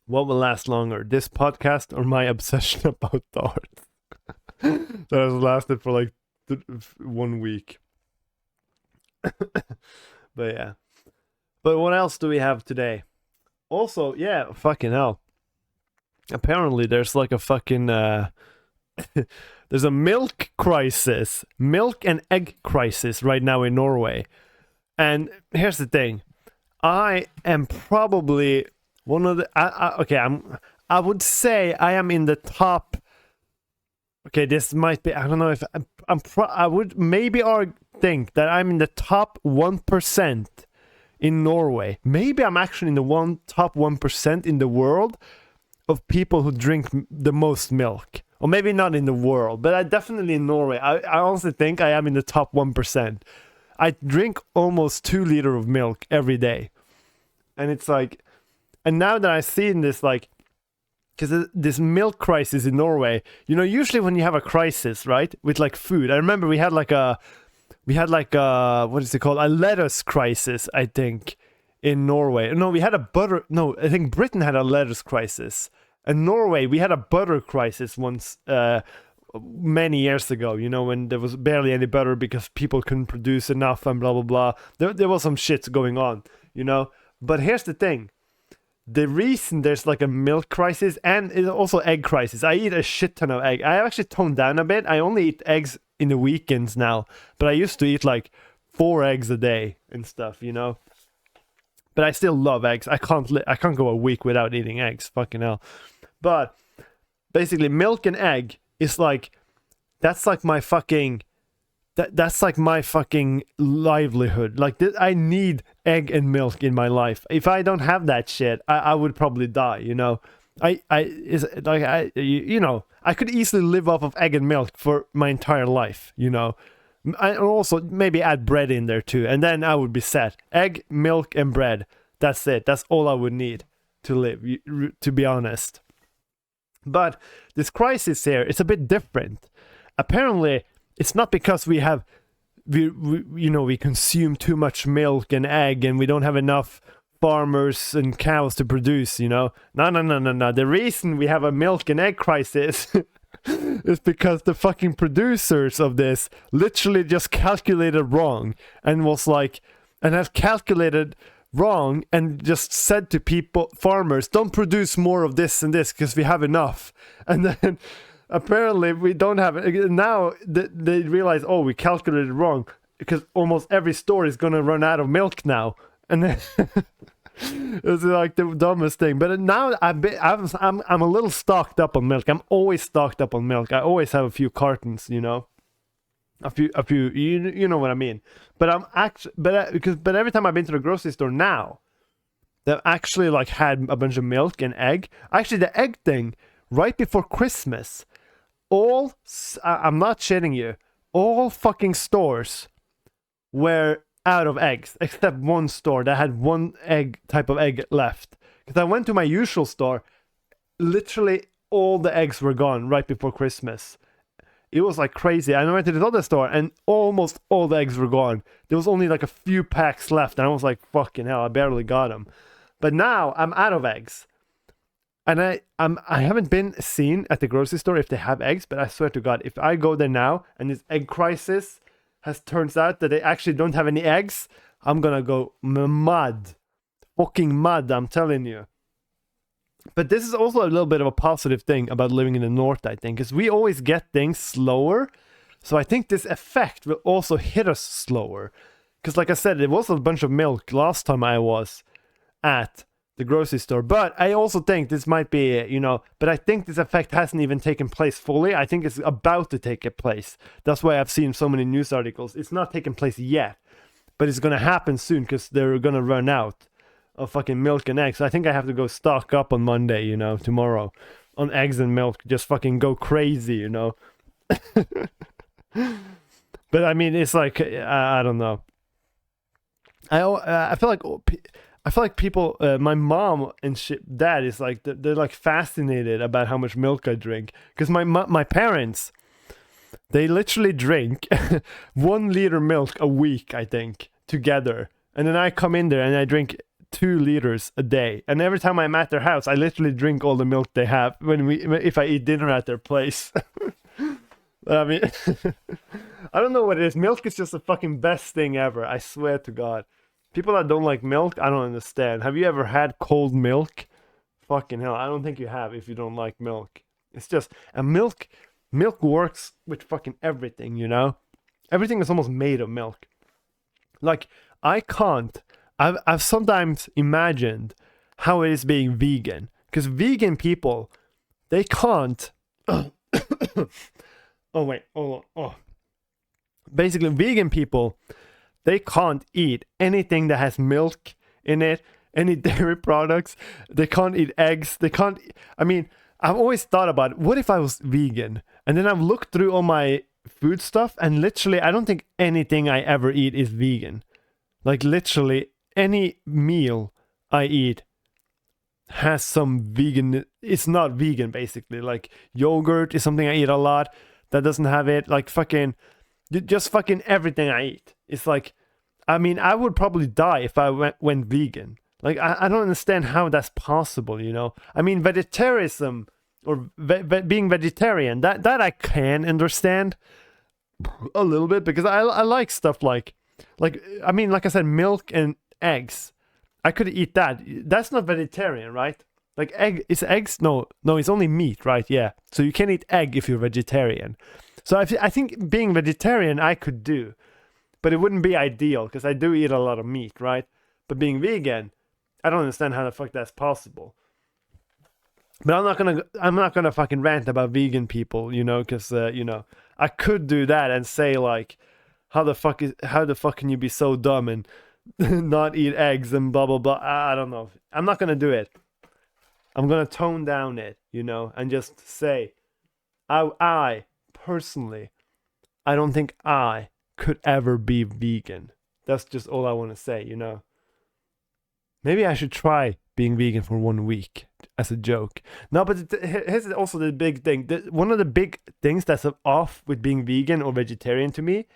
What will last longer, this podcast or my obsession about darts? That has lasted for like 1 week. But yeah. But what else do we have today? Also, yeah, fucking hell. Apparently there's like a fucking there's a milk and egg crisis right now in Norway. And here's the thing. I am probably one of the I would say I am in the top. Okay, this might be, I don't know if I would maybe think that I'm in the top 1% in Norway. Maybe I'm actually in the top 1% in the world of people who drink the most milk. Or maybe not in the world, but I definitely in Norway. I honestly think I am in the top 1%. I drink almost 2 liters of milk every day. And it's like, and now that I see in this, like, because this milk crisis in Norway, you know, usually when you have a crisis, right, with like food, I remember we had like a, what is it called? A lettuce crisis, I think, in Norway. No, I think Britain had a lettuce crisis. In Norway, we had a butter crisis once, many years ago, you know, when there was barely any butter because people couldn't produce enough and blah, blah, blah. There was some shit going on, you know. But here's the thing. The reason there's like a milk crisis and it's also egg crisis. I eat a shit ton of egg. I actually toned down a bit. I only eat eggs in the weekends now. But I used to eat like 4 eggs a day and stuff, you know. But I still love eggs. I can't go a week without eating eggs. Fucking hell. But basically milk and egg is like, that's like my fucking livelihood. Like I need egg and milk in my life. If I don't have that shit, I would probably die, you know. You know, I could easily live off of egg and milk for my entire life, you know. I also maybe add bread in there too, and then I would be set. Egg, milk, and bread. That's it. That's all I would need to live, to be honest. But this crisis here, it's a bit different. Apparently, it's not because we consume too much milk and egg and we don't have enough farmers and cows to produce, you know. No. The reason we have a milk and egg crisis is because the fucking producers of this literally just calculated wrong and have calculated wrong and just said to farmers, don't produce more of this and this because we have enough. And then apparently we don't have it. Now they realize, oh, we calculated wrong because almost every store is gonna run out of milk now. And then it's like the dumbest thing. But now I'm a little stocked up on milk. I'm always stocked up on milk. I always have a few cartons, you know. A few, you know what I mean. But I'm actually, but every time I've been to the grocery store now, they've actually like had a bunch of milk and egg. Actually, the egg thing, right before Christmas, I'm not shitting you, all fucking stores were out of eggs, except one store that had one type of egg left. Because I went to my usual store, literally all the eggs were gone right before Christmas. It was like crazy. I went to this other store and almost all the eggs were gone. There was only like a few packs left, and I was like, fucking hell, I barely got them. But now I'm out of eggs. And I haven't been seen at the grocery store if they have eggs, but I swear to God, if I go there now and this egg crisis turns out that they actually don't have any eggs, I'm gonna go mad. Fucking mad, I'm telling you. But this is also a little bit of a positive thing about living in the north, I think, because we always get things slower. So I think this effect will also hit us slower. Because like I said, it was a bunch of milk last time I was at the grocery store. But I also think this might be, but I think this effect hasn't even taken place fully. I think it's about to take place. That's why I've seen so many news articles. It's not taken place yet, but it's going to happen soon because they're going to run out of fucking milk and eggs. So I think I have to go stock up on Monday, tomorrow, on eggs and milk. Just fucking go crazy, But I mean, it's like, I don't know. I feel like people, my mom and dad is like, they're like fascinated about how much milk I drink. Because my parents, they literally drink 1 liter milk a week, I think, together. And then I come in there and I drink 2 liters a day. And every time I'm at their house, I literally drink all the milk they have if I eat dinner at their place. I mean, I don't know what it is. Milk is just the fucking best thing ever. I swear to God. People that don't like milk, I don't understand. Have you ever had cold milk? Fucking hell, I don't think you have if you don't like milk. It's just, and milk works with fucking everything, Everything is almost made of milk. Like, I've sometimes imagined how it is being vegan. Because vegan people, they can't... Oh, wait, hold on. Oh. Basically, vegan people, they can't eat anything that has milk in it, any dairy products. They can't eat eggs. I mean, I've always thought about, what if I was vegan? And then I've looked through all my food stuff, and literally, I don't think anything I ever eat is vegan. Like, literally, any meal I eat has some vegan... It's not vegan, basically. Like, yogurt is something I eat a lot that doesn't have it. Like, just fucking everything I eat. It's like, I mean, I would probably die if I went vegan. Like, I don't understand how that's possible, I mean, vegetarianism or being vegetarian, that I can understand a little bit, because I like stuff like, I mean, like I said, milk and eggs. I could eat that. That's not vegetarian, right? Like, is eggs? No, it's only meat, right? Yeah. So you can't eat egg if you're vegetarian. So I think being vegetarian I could do, but it wouldn't be ideal because I do eat a lot of meat, right? But being vegan, I don't understand how the fuck that's possible. But I'm not gonna fucking rant about vegan people, because I could do that and say like, how the fuck can you be so dumb and not eat eggs and blah blah blah. I don't know. I'm not gonna do it. I'm gonna tone down it, and just say, I personally, I don't think I could ever be vegan. That's just all I want to say, Maybe I should try being vegan for 1 week as a joke. No, but here's also the big thing. One of the big things that's off with being vegan or vegetarian to me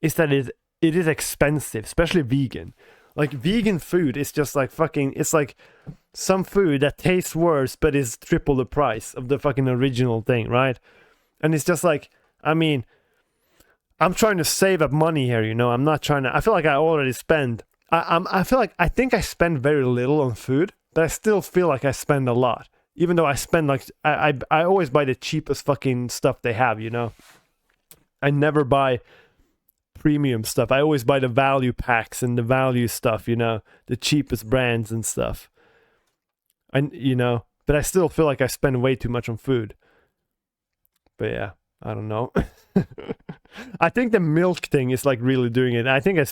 is that it is expensive, especially vegan. Like, vegan food is just like fucking... It's like some food that tastes worse but is triple the price of the fucking original thing, right? And it's just like, I mean, I'm trying to save up money here, I'm not trying to... I feel like I already spend... I think I spend very little on food, but I still feel like I spend a lot. Even though I spend like... I always buy the cheapest fucking stuff they have, I never buy premium stuff. I always buy the value packs and the value stuff, the cheapest brands and stuff. But I still feel like I spend way too much on food. But yeah, I don't know. I think the milk thing is like really doing it. I think I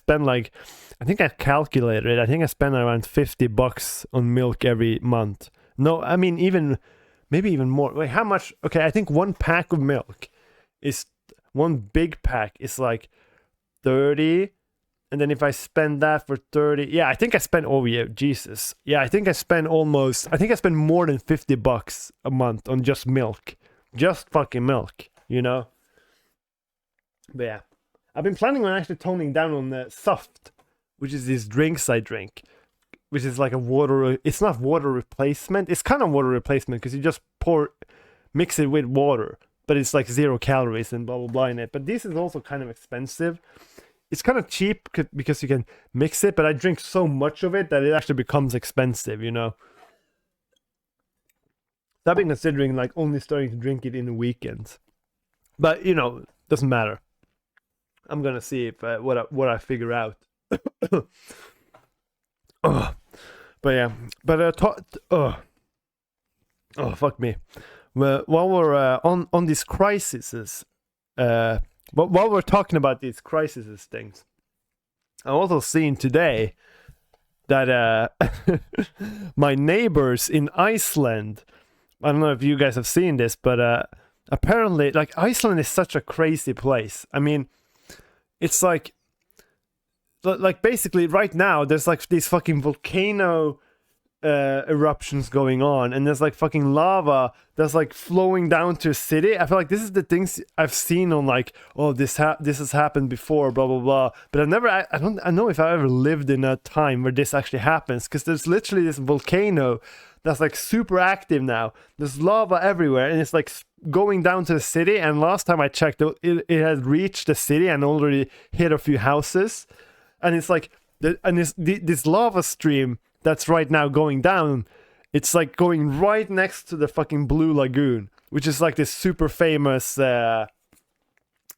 calculated it. I think I spend around $50 on milk every month. No, I mean, maybe even more. Wait, how much? Okay, I think 1 pack of milk is... One big pack is like 30, and then if I spend that for 30, yeah, I think I spend, oh yeah, Jesus, yeah, I think I spend more than $50 a month on just milk, just fucking milk, But yeah, I've been planning on actually toning down on the soft, which is these drinks I drink, which is like it's not water replacement, it's kind of water replacement because you just mix it with water. But it's like 0 calories and blah blah blah in it. But this is also kind of expensive. It's kind of cheap because you can mix it, but I drink so much of it that it actually becomes expensive, So I've been considering like only starting to drink it in the weekends. But doesn't matter. I'm gonna see if what I figure out. But yeah, but oh fuck me. Well, while we're on these crises, but while we're talking about these crises things, I'm also seeing today that my neighbors in Iceland. I don't know if you guys have seen this, but apparently, like, Iceland is such a crazy place. I mean, it's like basically right now there's like these fucking volcano eruptions going on, and there's like fucking lava that's like flowing down to a city. I feel like this is the things I've seen on like, oh, this has happened before, blah blah blah. But I don't know if I ever lived in a time where this actually happens, because there's literally this volcano that's like super active now. There's lava everywhere, and it's like going down to the city. And last time I checked, it had reached the city and already hit a few houses. And it's like, this lava stream that's right now going down, it's like going right next to the fucking Blue Lagoon, which is like this super famous, how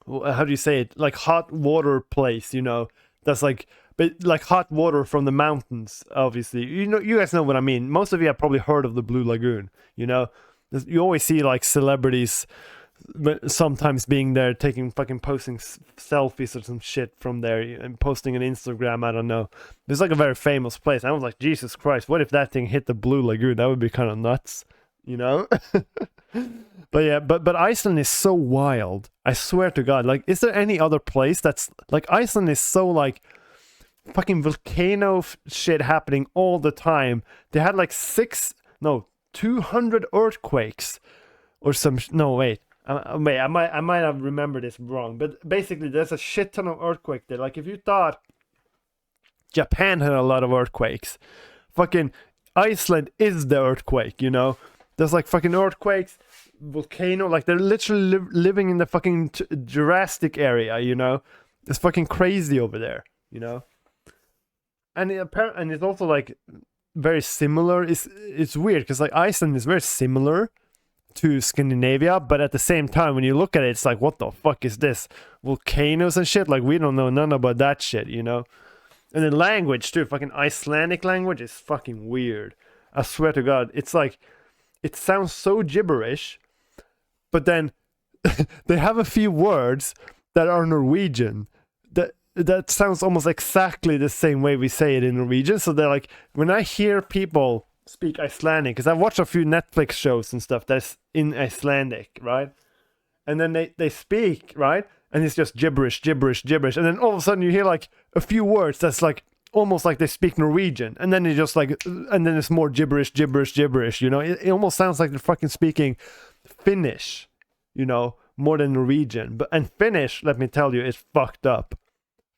do you say it? Like hot water place, you know, that's like, but like hot water from the mountains, obviously. You know, you guys know what I mean. Most of you have probably heard of the Blue Lagoon, you know. You always see like celebrities sometimes being there, posting selfies or some shit from there and posting on Instagram. I don't know. It's like a very famous place. I was like, Jesus Christ, what if that thing hit the Blue Lagoon? That would be kind of nuts, you know. But yeah, but Iceland is so wild. I swear to God. Like, is there any other place that's like, Iceland is so like fucking volcano shit happening all the time. They had like 200 earthquakes or some. No, wait. I might have remembered this wrong, but basically there's a shit ton of earthquake there. Like, if you thought Japan had a lot of earthquakes, fucking Iceland is the earthquake, you know. There's like fucking earthquakes, volcano, like they're literally living in the fucking Jurassic area, you know. It's fucking crazy over there, you know. And it's also like very similar. It's weird because like Iceland is very similar to Scandinavia, but at the same time, when you look at it, it's like, what the fuck is this? Volcanoes and shit? Like, we don't know none about that shit, you know? And the language, too. Fucking Icelandic language is fucking weird. I swear to God. It's like, it sounds so gibberish, but then they have a few words that are Norwegian. That sounds almost exactly the same way we say it in Norwegian. So they're like, when I hear people speak Icelandic, because I've watched a few Netflix shows and stuff that's in Icelandic, right? And then they speak, right? And it's just gibberish. And then all of a sudden you hear like a few words that's like almost like they speak Norwegian. And then it's just like, and then it's more gibberish, you know? It almost sounds like they're fucking speaking Finnish, you know, more than Norwegian. And Finnish, let me tell you, is fucked up.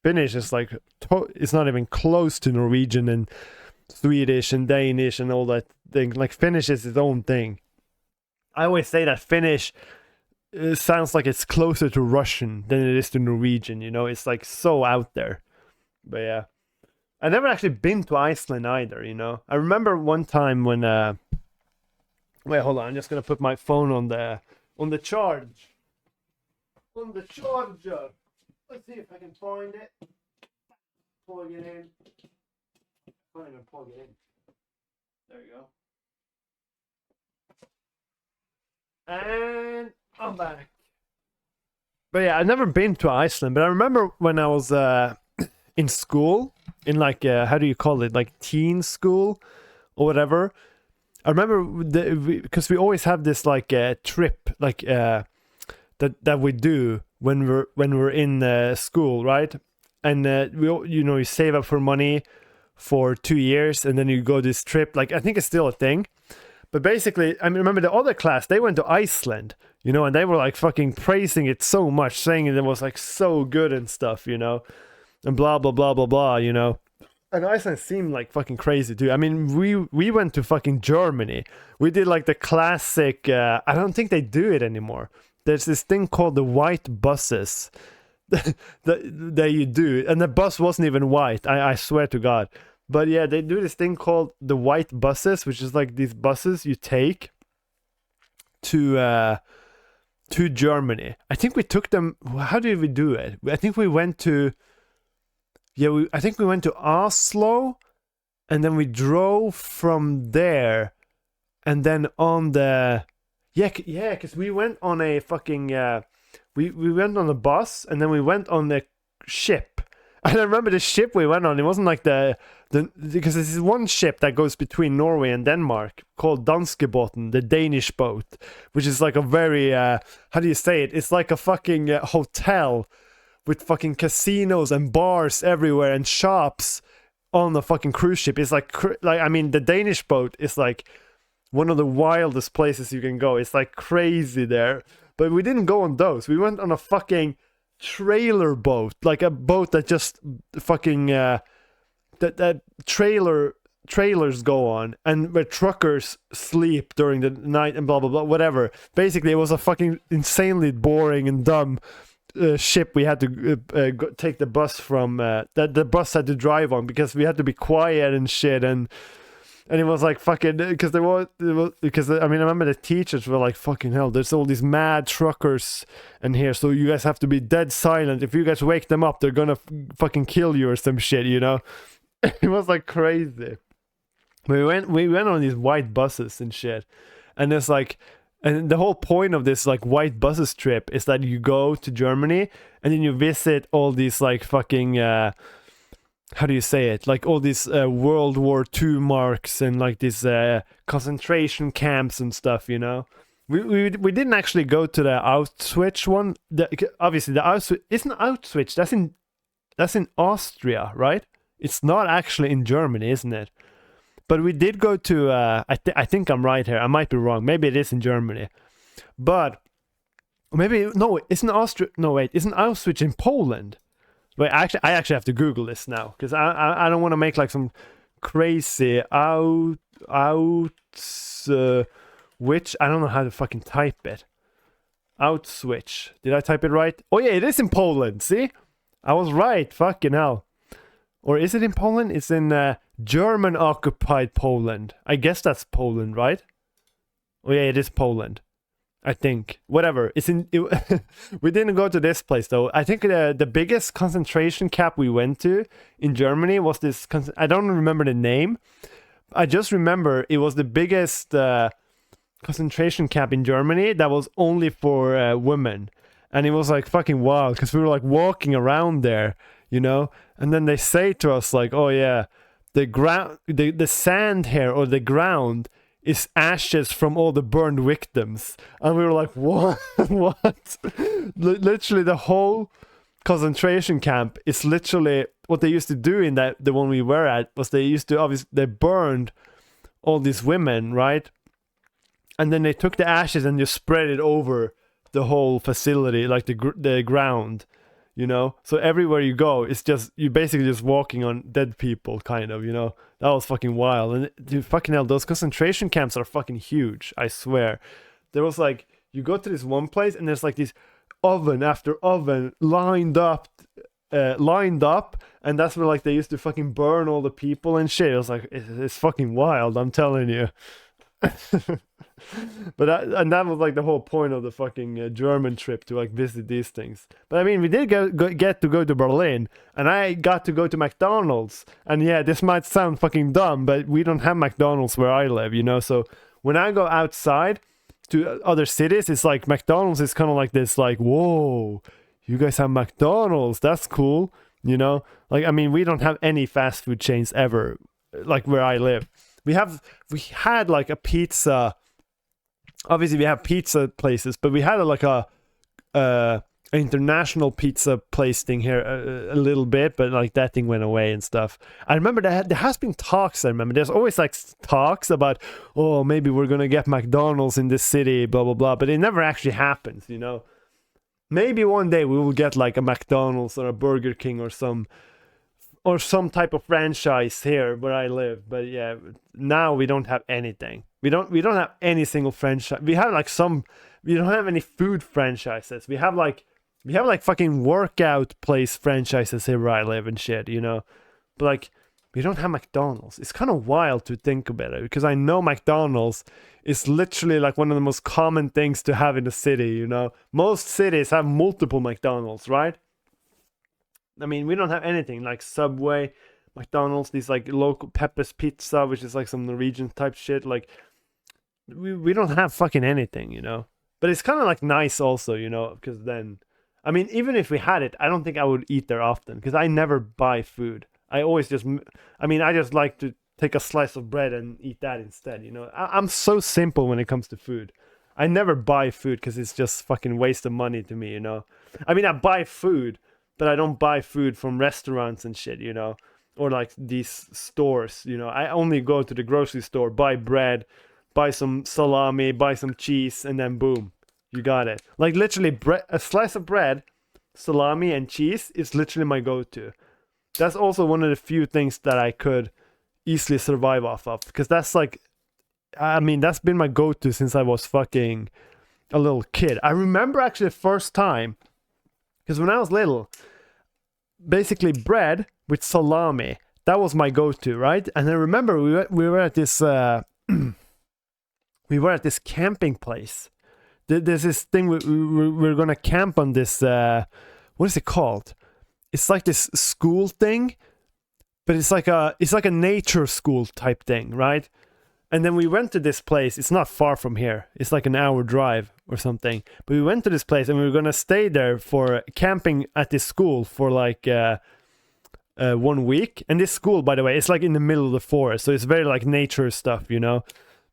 Finnish is like, it's not even close to Norwegian and Swedish and Danish and all that thing. Like, Finnish is its own thing. I always say that Finnish sounds like it's closer to Russian than it is to Norwegian, you know. It's like so out there. But yeah, I've never actually been to Iceland either, you know. I remember one time when wait, hold on, I'm just gonna put my phone on the charge. On the charger. Let's see if I can find it. Plug it in. Can't even plug it in. There you go. And I'm back. But yeah, I've never been to Iceland, but I remember when I was in school, in like how do you call it, like teen school or whatever. I remember because we always have this like trip, like that we do when we're in school, right? And you save up for money for 2 years, and then you go this trip. Like, I think it's still a thing, but basically, I remember the other class, they went to Iceland, you know, and they were like fucking praising it so much, saying it was like so good and stuff, you know, and blah blah blah blah blah, you know. And Iceland seemed like fucking crazy too. I mean, we went to fucking Germany. We did like the classic. I don't think they do it anymore. There's this thing called the white buses that you do, and the bus wasn't even white. I swear to God. But yeah, they do this thing called the white buses, which is like these buses you take to Germany. I think we took them. How did we do it? I think we went to. Yeah, I think we went to Oslo, and then we drove from there, and then on the because we went on a fucking we went on a bus, and then we went on the ship. And I remember the ship we went on, it wasn't like the because this is one ship that goes between Norway and Denmark called Danskebåten, the Danish boat, which is like a very how do you say it? It's like a fucking hotel with fucking casinos and bars everywhere and shops on the fucking cruise ship. It's like I mean, the Danish boat is like one of the wildest places you can go. It's like crazy there. But we didn't go on those. We went on a fucking trailer boat, like a boat that just fucking that trailers go on, and where truckers sleep during the night and blah blah blah, whatever. Basically, it was a fucking insanely boring and dumb ship we had to take the bus from. That the bus had to drive on because we had to be quiet and shit, and it was like fucking because because I mean, I remember the teachers were like, fucking hell, there's all these mad truckers in here, so you guys have to be dead silent. If you guys wake them up, they're gonna fucking kill you or some shit, you know. It was like crazy. We went on these white buses and shit, and it's like, and the whole point of this like white buses trip is that you go to Germany and then you visit all these like fucking how do you say it? Like all these World War II marks and like these concentration camps and stuff, you know. We didn't actually go to the Auschwitz one. Obviously the Auschwitz isn't Auschwitz. That's in Austria, right? It's not actually in Germany, isn't it? But we did go to I think I'm right here. I might be wrong. Maybe it is in Germany. But maybe no, isn't Austria? No, wait, isn't Auschwitz in Poland? Wait, I actually have to Google this now because I don't want to make like some crazy which I don't know how to fucking type it. Auschwitz. Did I type it right? Oh yeah, it is in Poland. See, I was right. Fucking hell. Or is it in Poland? It's in German occupied Poland. I guess that's Poland, right? Oh yeah, it is Poland. I think. Whatever. We didn't go to this place though. I think the biggest concentration camp we went to in Germany was this. I don't remember the name. I just remember it was the biggest concentration camp in Germany that was only for women, and it was like fucking wild because we were like walking around there, you know. And then they say to us like, "Oh yeah, the sand here or the ground is ashes from all the burned victims." And we were like, what? What? Literally the whole concentration camp is literally what they used to do in the one we were at was they used to obviously they burned all these women, right? And then they took the ashes and just spread it over the whole facility, like the ground, you know. So everywhere you go, it's just you basically just walking on dead people, kind of, you know. That was fucking wild. And dude, fucking hell, those concentration camps are fucking huge. I swear. There was like you go to this one place and there's like this oven after oven lined up, and that's where like they used to fucking burn all the people and shit. It was like it's fucking wild. I'm telling you. But that was like the whole point of the fucking German trip, to like visit these things. But I mean, we did get to go to Berlin, and I got to go to McDonald's. And yeah, this might sound fucking dumb, but we don't have McDonald's where I live, you know. So when I go outside to other cities, it's like McDonald's is kind of like this, like, whoa, you guys have McDonald's, that's cool, you know. Like, I mean, we don't have any fast food chains ever, like where I live. We had like a pizza. Obviously, we have pizza places, but we had like a international pizza place thing here a little bit, but like that thing went away and stuff. I remember there has been talks. I remember there's always like talks about, oh, maybe we're gonna get McDonald's in this city, blah blah blah, but it never actually happens, you know. Maybe one day we will get like a McDonald's or a Burger King or some type of franchise here where I live. But yeah, now we don't have anything. We don't have any single franchise. We have like we don't have any food franchises. We have like fucking workout place franchises here where I live and shit, you know. But like we don't have McDonald's. It's kind of wild to think about it, because I know McDonald's is literally like one of the most common things to have in the city, you know. Most cities have multiple McDonald's, right? I mean, we don't have anything like Subway, McDonald's, these like local Pepe's Pizza, which is like some Norwegian type shit. Like we don't have fucking anything, you know. But it's kind of like nice also, you know, because then, I mean, even if we had it, I don't think I would eat there often because I never buy food. I always just, I mean, I just like to take a slice of bread and eat that instead, you know. I'm so simple when it comes to food. I never buy food because it's just fucking waste of money to me, you know. I mean, I buy food, but I don't buy food from restaurants and shit, you know, or like these stores, you know. I only go to the grocery store, buy bread, buy some salami, buy some cheese, and then boom, you got it. Like literally, a slice of bread, salami, and cheese is literally my go-to. That's also one of the few things that I could easily survive off of, because that's like, I mean, that's been my go-to since I was fucking a little kid. I remember actually the first time, because when I was little, basically bread with salami, that was my go-to, right? And I remember we were at this we were at this camping place. There's this thing we're gonna camp on this what is it called? It's like this school thing, but it's like a nature school type thing, right? And then we went to this place. It's not far from here. It's like an hour drive or something. But we went to this place and we were gonna stay there for camping at this school for like 1 week. And this school, by the way, it's like in the middle of the forest, so it's very like nature stuff, you know.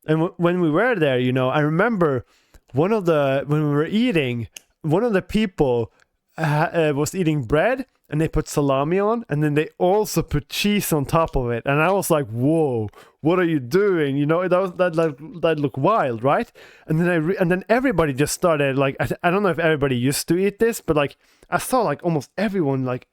And when we were there, you know, I remember when we were eating, one of the people was eating bread, and they put salami on, and then they also put cheese on top of it. And I was like, whoa, what are you doing? You know, that looked wild, right? And then and then everybody just started, like, I don't know if everybody used to eat this, but like I saw like almost everyone like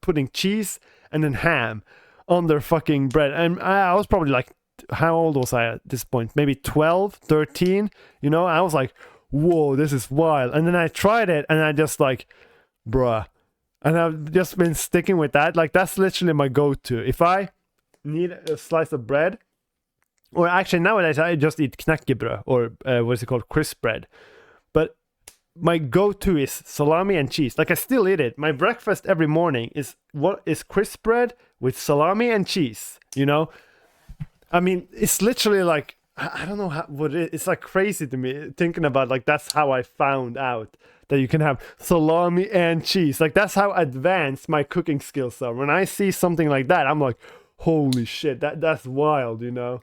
putting cheese and then ham on their fucking bread. And I was probably like, how old was I at this point? Maybe 12, 13, you know? I was like, whoa, this is wild. And then I tried it, and I just like, bruh. And I've just been sticking with that. Like, that's literally my go-to. If I need a slice of bread, or actually nowadays I just eat knäckebröd, or what is it called, crisp bread. But my go-to is salami and cheese. Like, I still eat it. My breakfast every morning is crisp bread with salami and cheese, you know? I mean, it's literally like, I don't know what it is. It's like crazy to me thinking about, like, that's how I found out that you can have salami and cheese. Like, that's how advanced my cooking skills are. When I see something like that, I'm like, holy shit, that's wild, you know?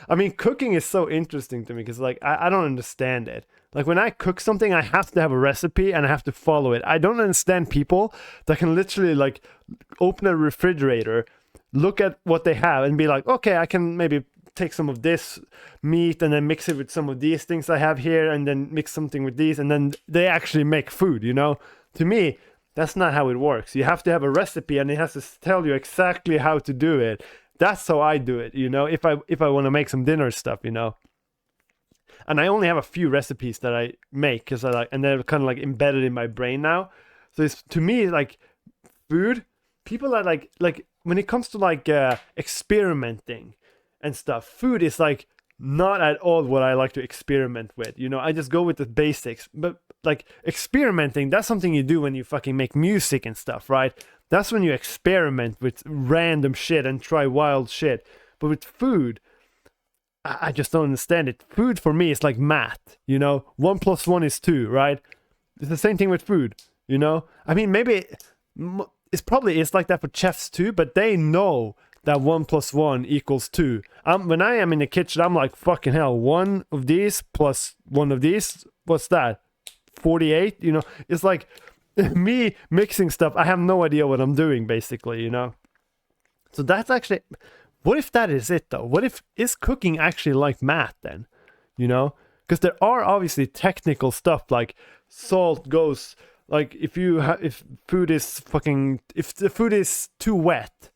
I mean, cooking is so interesting to me because, like, I don't understand it. Like, when I cook something, I have to have a recipe and I have to follow it. I don't understand people that can literally, like, open a refrigerator, look at what they have, and be like, okay, I can maybe take some of this meat and then mix it with some of these things I have here, and then mix something with these, and then they actually make food, you know? To me, that's not how it works. You have to have a recipe, and it has to tell you exactly how to do it. That's how I do it, you know, if I want to make some dinner stuff, you know. And I only have a few recipes that I make because I like, and they're kind of like embedded in my brain now. So it's, to me, like, food, people are like when it comes to like experimenting and stuff, food is like not at all what I like to experiment with, you know. I just go with the basics. But like experimenting, that's something you do when you fucking make music and stuff, right? That's when you experiment with random shit and try wild shit. But with food, I just don't understand it. Food for me is like math, you know. 1 + 1 is 2, right? It's the same thing with food, you know. I mean, maybe it's like that for chefs too, but they know that 1 + 1 = 2. When I am in the kitchen, I'm like, fucking hell, 1 of these plus 1 of these, what's that? 48, you know. It's like me mixing stuff. I have no idea what I'm doing, basically, you know. So that's actually, what if that is it though? What if, is cooking actually like math then, you know? Because there are obviously technical stuff, like salt goes, like if food is if the food is too wet,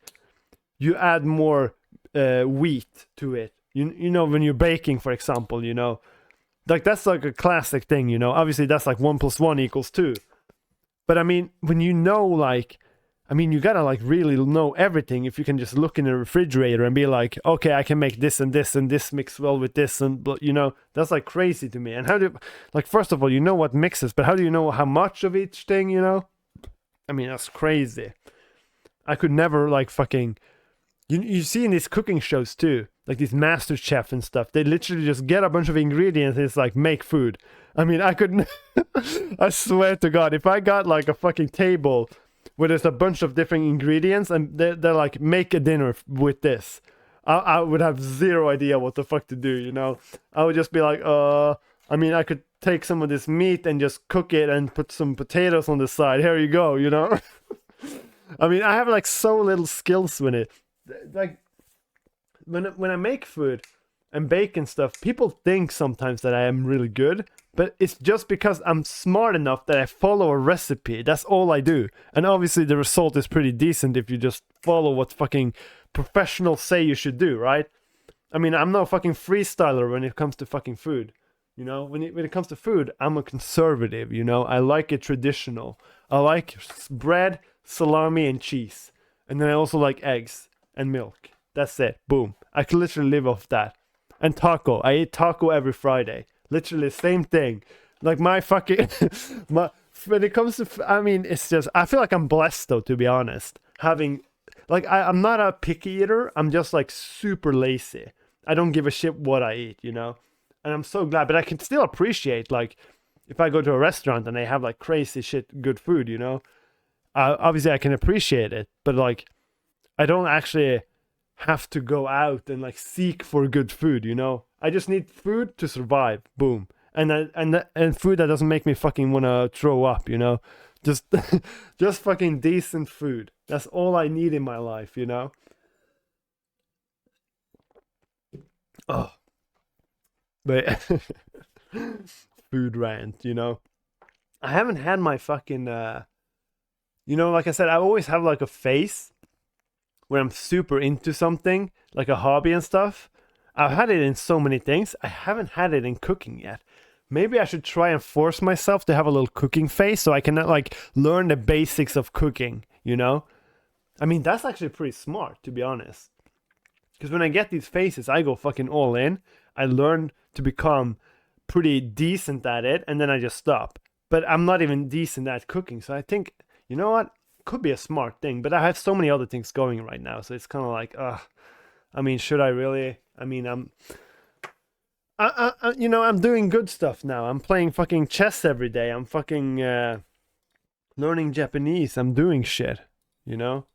you add more wheat to it, you know, when you're baking, for example, you know, like that's like a classic thing, you know. Obviously that's like 1 + 1 = 2. But I mean, when you know, like, I mean, you gotta like really know everything. If you can just look in the refrigerator and be like, okay, I can make this and this and this mix well with this, and you know, that's like crazy to me. And how do, like, first of all, you know what mixes, but how do you know how much of each thing, you know? I mean, that's crazy. I could never like fucking. You see in these cooking shows too, like these master chef and stuff. They literally just get a bunch of ingredients and it's like make food. I mean, I couldn't. I swear to God, if I got like a fucking table where there's a bunch of different ingredients and they're like make a dinner with this, I would have zero idea what the fuck to do. You know, I would just be like, I mean, I could take some of this meat and just cook it and put some potatoes on the side. Here you go. You know. I mean, I have like so little skills with it. Like when I make food and bake and stuff, people think sometimes that I am really good, but it's just because I'm smart enough that I follow a recipe. That's all I do. And obviously the result is pretty decent if you just follow what fucking professionals say you should do, right? I mean, I'm no fucking freestyler when it comes to fucking food. You know, when it comes to food, I'm a conservative, you know? I like it traditional. I like bread, salami, and cheese. And then I also like eggs and milk. That's it. Boom. I can literally live off that. And taco. I eat taco every Friday. Literally the same thing. Like my fucking when it comes to I mean, it's just I feel like I'm blessed though, to be honest. Having like I'm not a picky eater. I'm just like super lazy. I don't give a shit what I eat, you know? And I'm so glad, but I can still appreciate like if I go to a restaurant and they have like crazy shit good food, you know? Obviously I can appreciate it, but like I don't actually have to go out and like seek for good food, you know? I just need food to survive. Boom. And food that doesn't make me fucking want to throw up, you know? Just just fucking decent food. That's all I need in my life, you know? Oh. But food rant, you know? I haven't had my fucking you know, like I said, I always have like a phase where I'm super into something, like a hobby and stuff. I've had it in so many things. I haven't had it in cooking yet. Maybe I should try and force myself to have a little cooking phase so I can like learn the basics of cooking, you know? I mean, that's actually pretty smart, to be honest. Because when I get these phases, I go fucking all in. I learn to become pretty decent at it, and then I just stop. But I'm not even decent at cooking, so I think, you know what? Could be a smart thing, but I have so many other things going right now, so it's kind of like, I mean, should I really? I mean, you know, I'm doing good stuff now. I'm playing fucking chess every day. I'm fucking learning Japanese. I'm doing shit, you know.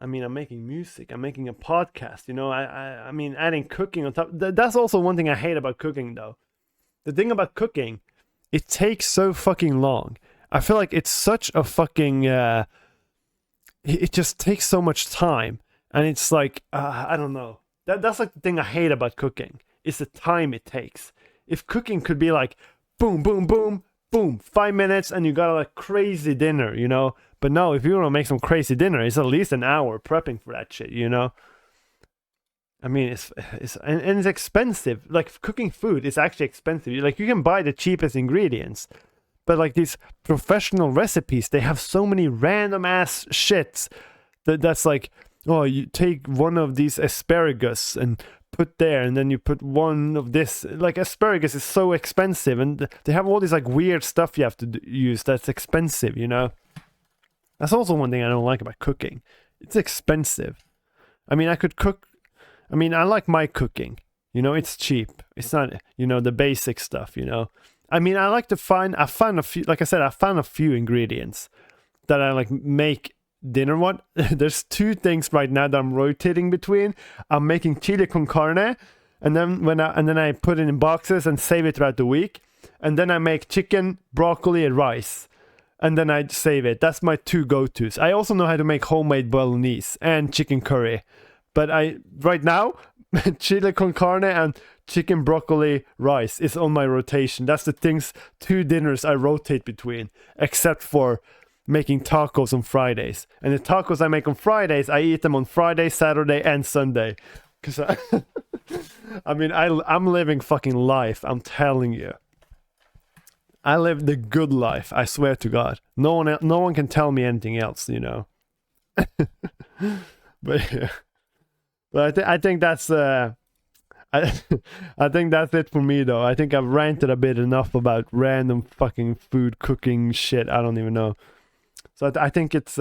I mean, I'm making music. I'm making a podcast. You know, I mean, adding cooking on top. That's also one thing I hate about cooking, though. The thing about cooking, it takes so fucking long. I feel like it's such a fucking it just takes so much time, and it's like I don't know. That's like the thing I hate about cooking. Is the time it takes. If cooking could be like boom, boom, boom, boom, 5 minutes, and you got a like crazy dinner, you know. But no, if you want to make some crazy dinner, it's at least an hour prepping for that shit, you know. I mean, it's and it's expensive. Like cooking food is actually expensive. Like you can buy the cheapest ingredients. But like these professional recipes, they have so many random ass shits that's like, oh, you take one of these asparagus and put there, and then you put one of this. Like asparagus is so expensive, and they have all this like weird stuff you have to use that's expensive, you know? That's also one thing I don't like about cooking. It's expensive. I mean, I could cook. I mean, I like my cooking. You know, it's cheap. It's not, you know, the basic stuff, you know? I mean, I found a few, like I said, I found a few ingredients that I like make dinner with. There's two things right now that I'm rotating between. I'm making chili con carne, and then I put it in boxes and save it throughout the week. And then I make chicken, broccoli, and rice. And then I save it. That's my two go-tos. I also know how to make homemade bolognese and chicken curry. But right now, chili con carne and chicken broccoli rice is on my rotation. That's the two dinners I rotate between, except for making tacos on Fridays. And the tacos I make on Fridays, I eat them on Friday, Saturday, and Sunday. Because I mean, I'm living fucking life, I'm telling you. I live the good life, I swear to God. No one can tell me anything else, you know. But yeah. But I think that's I think that's it for me, though. I think I've ranted a bit enough about random fucking food cooking shit. I don't even know. So I think it's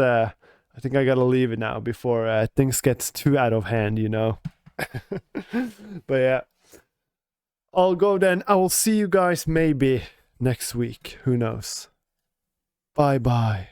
I think I gotta leave it now before things gets too out of hand, you know. But yeah, I'll go then. I will see you guys maybe next week. Who knows? Bye bye.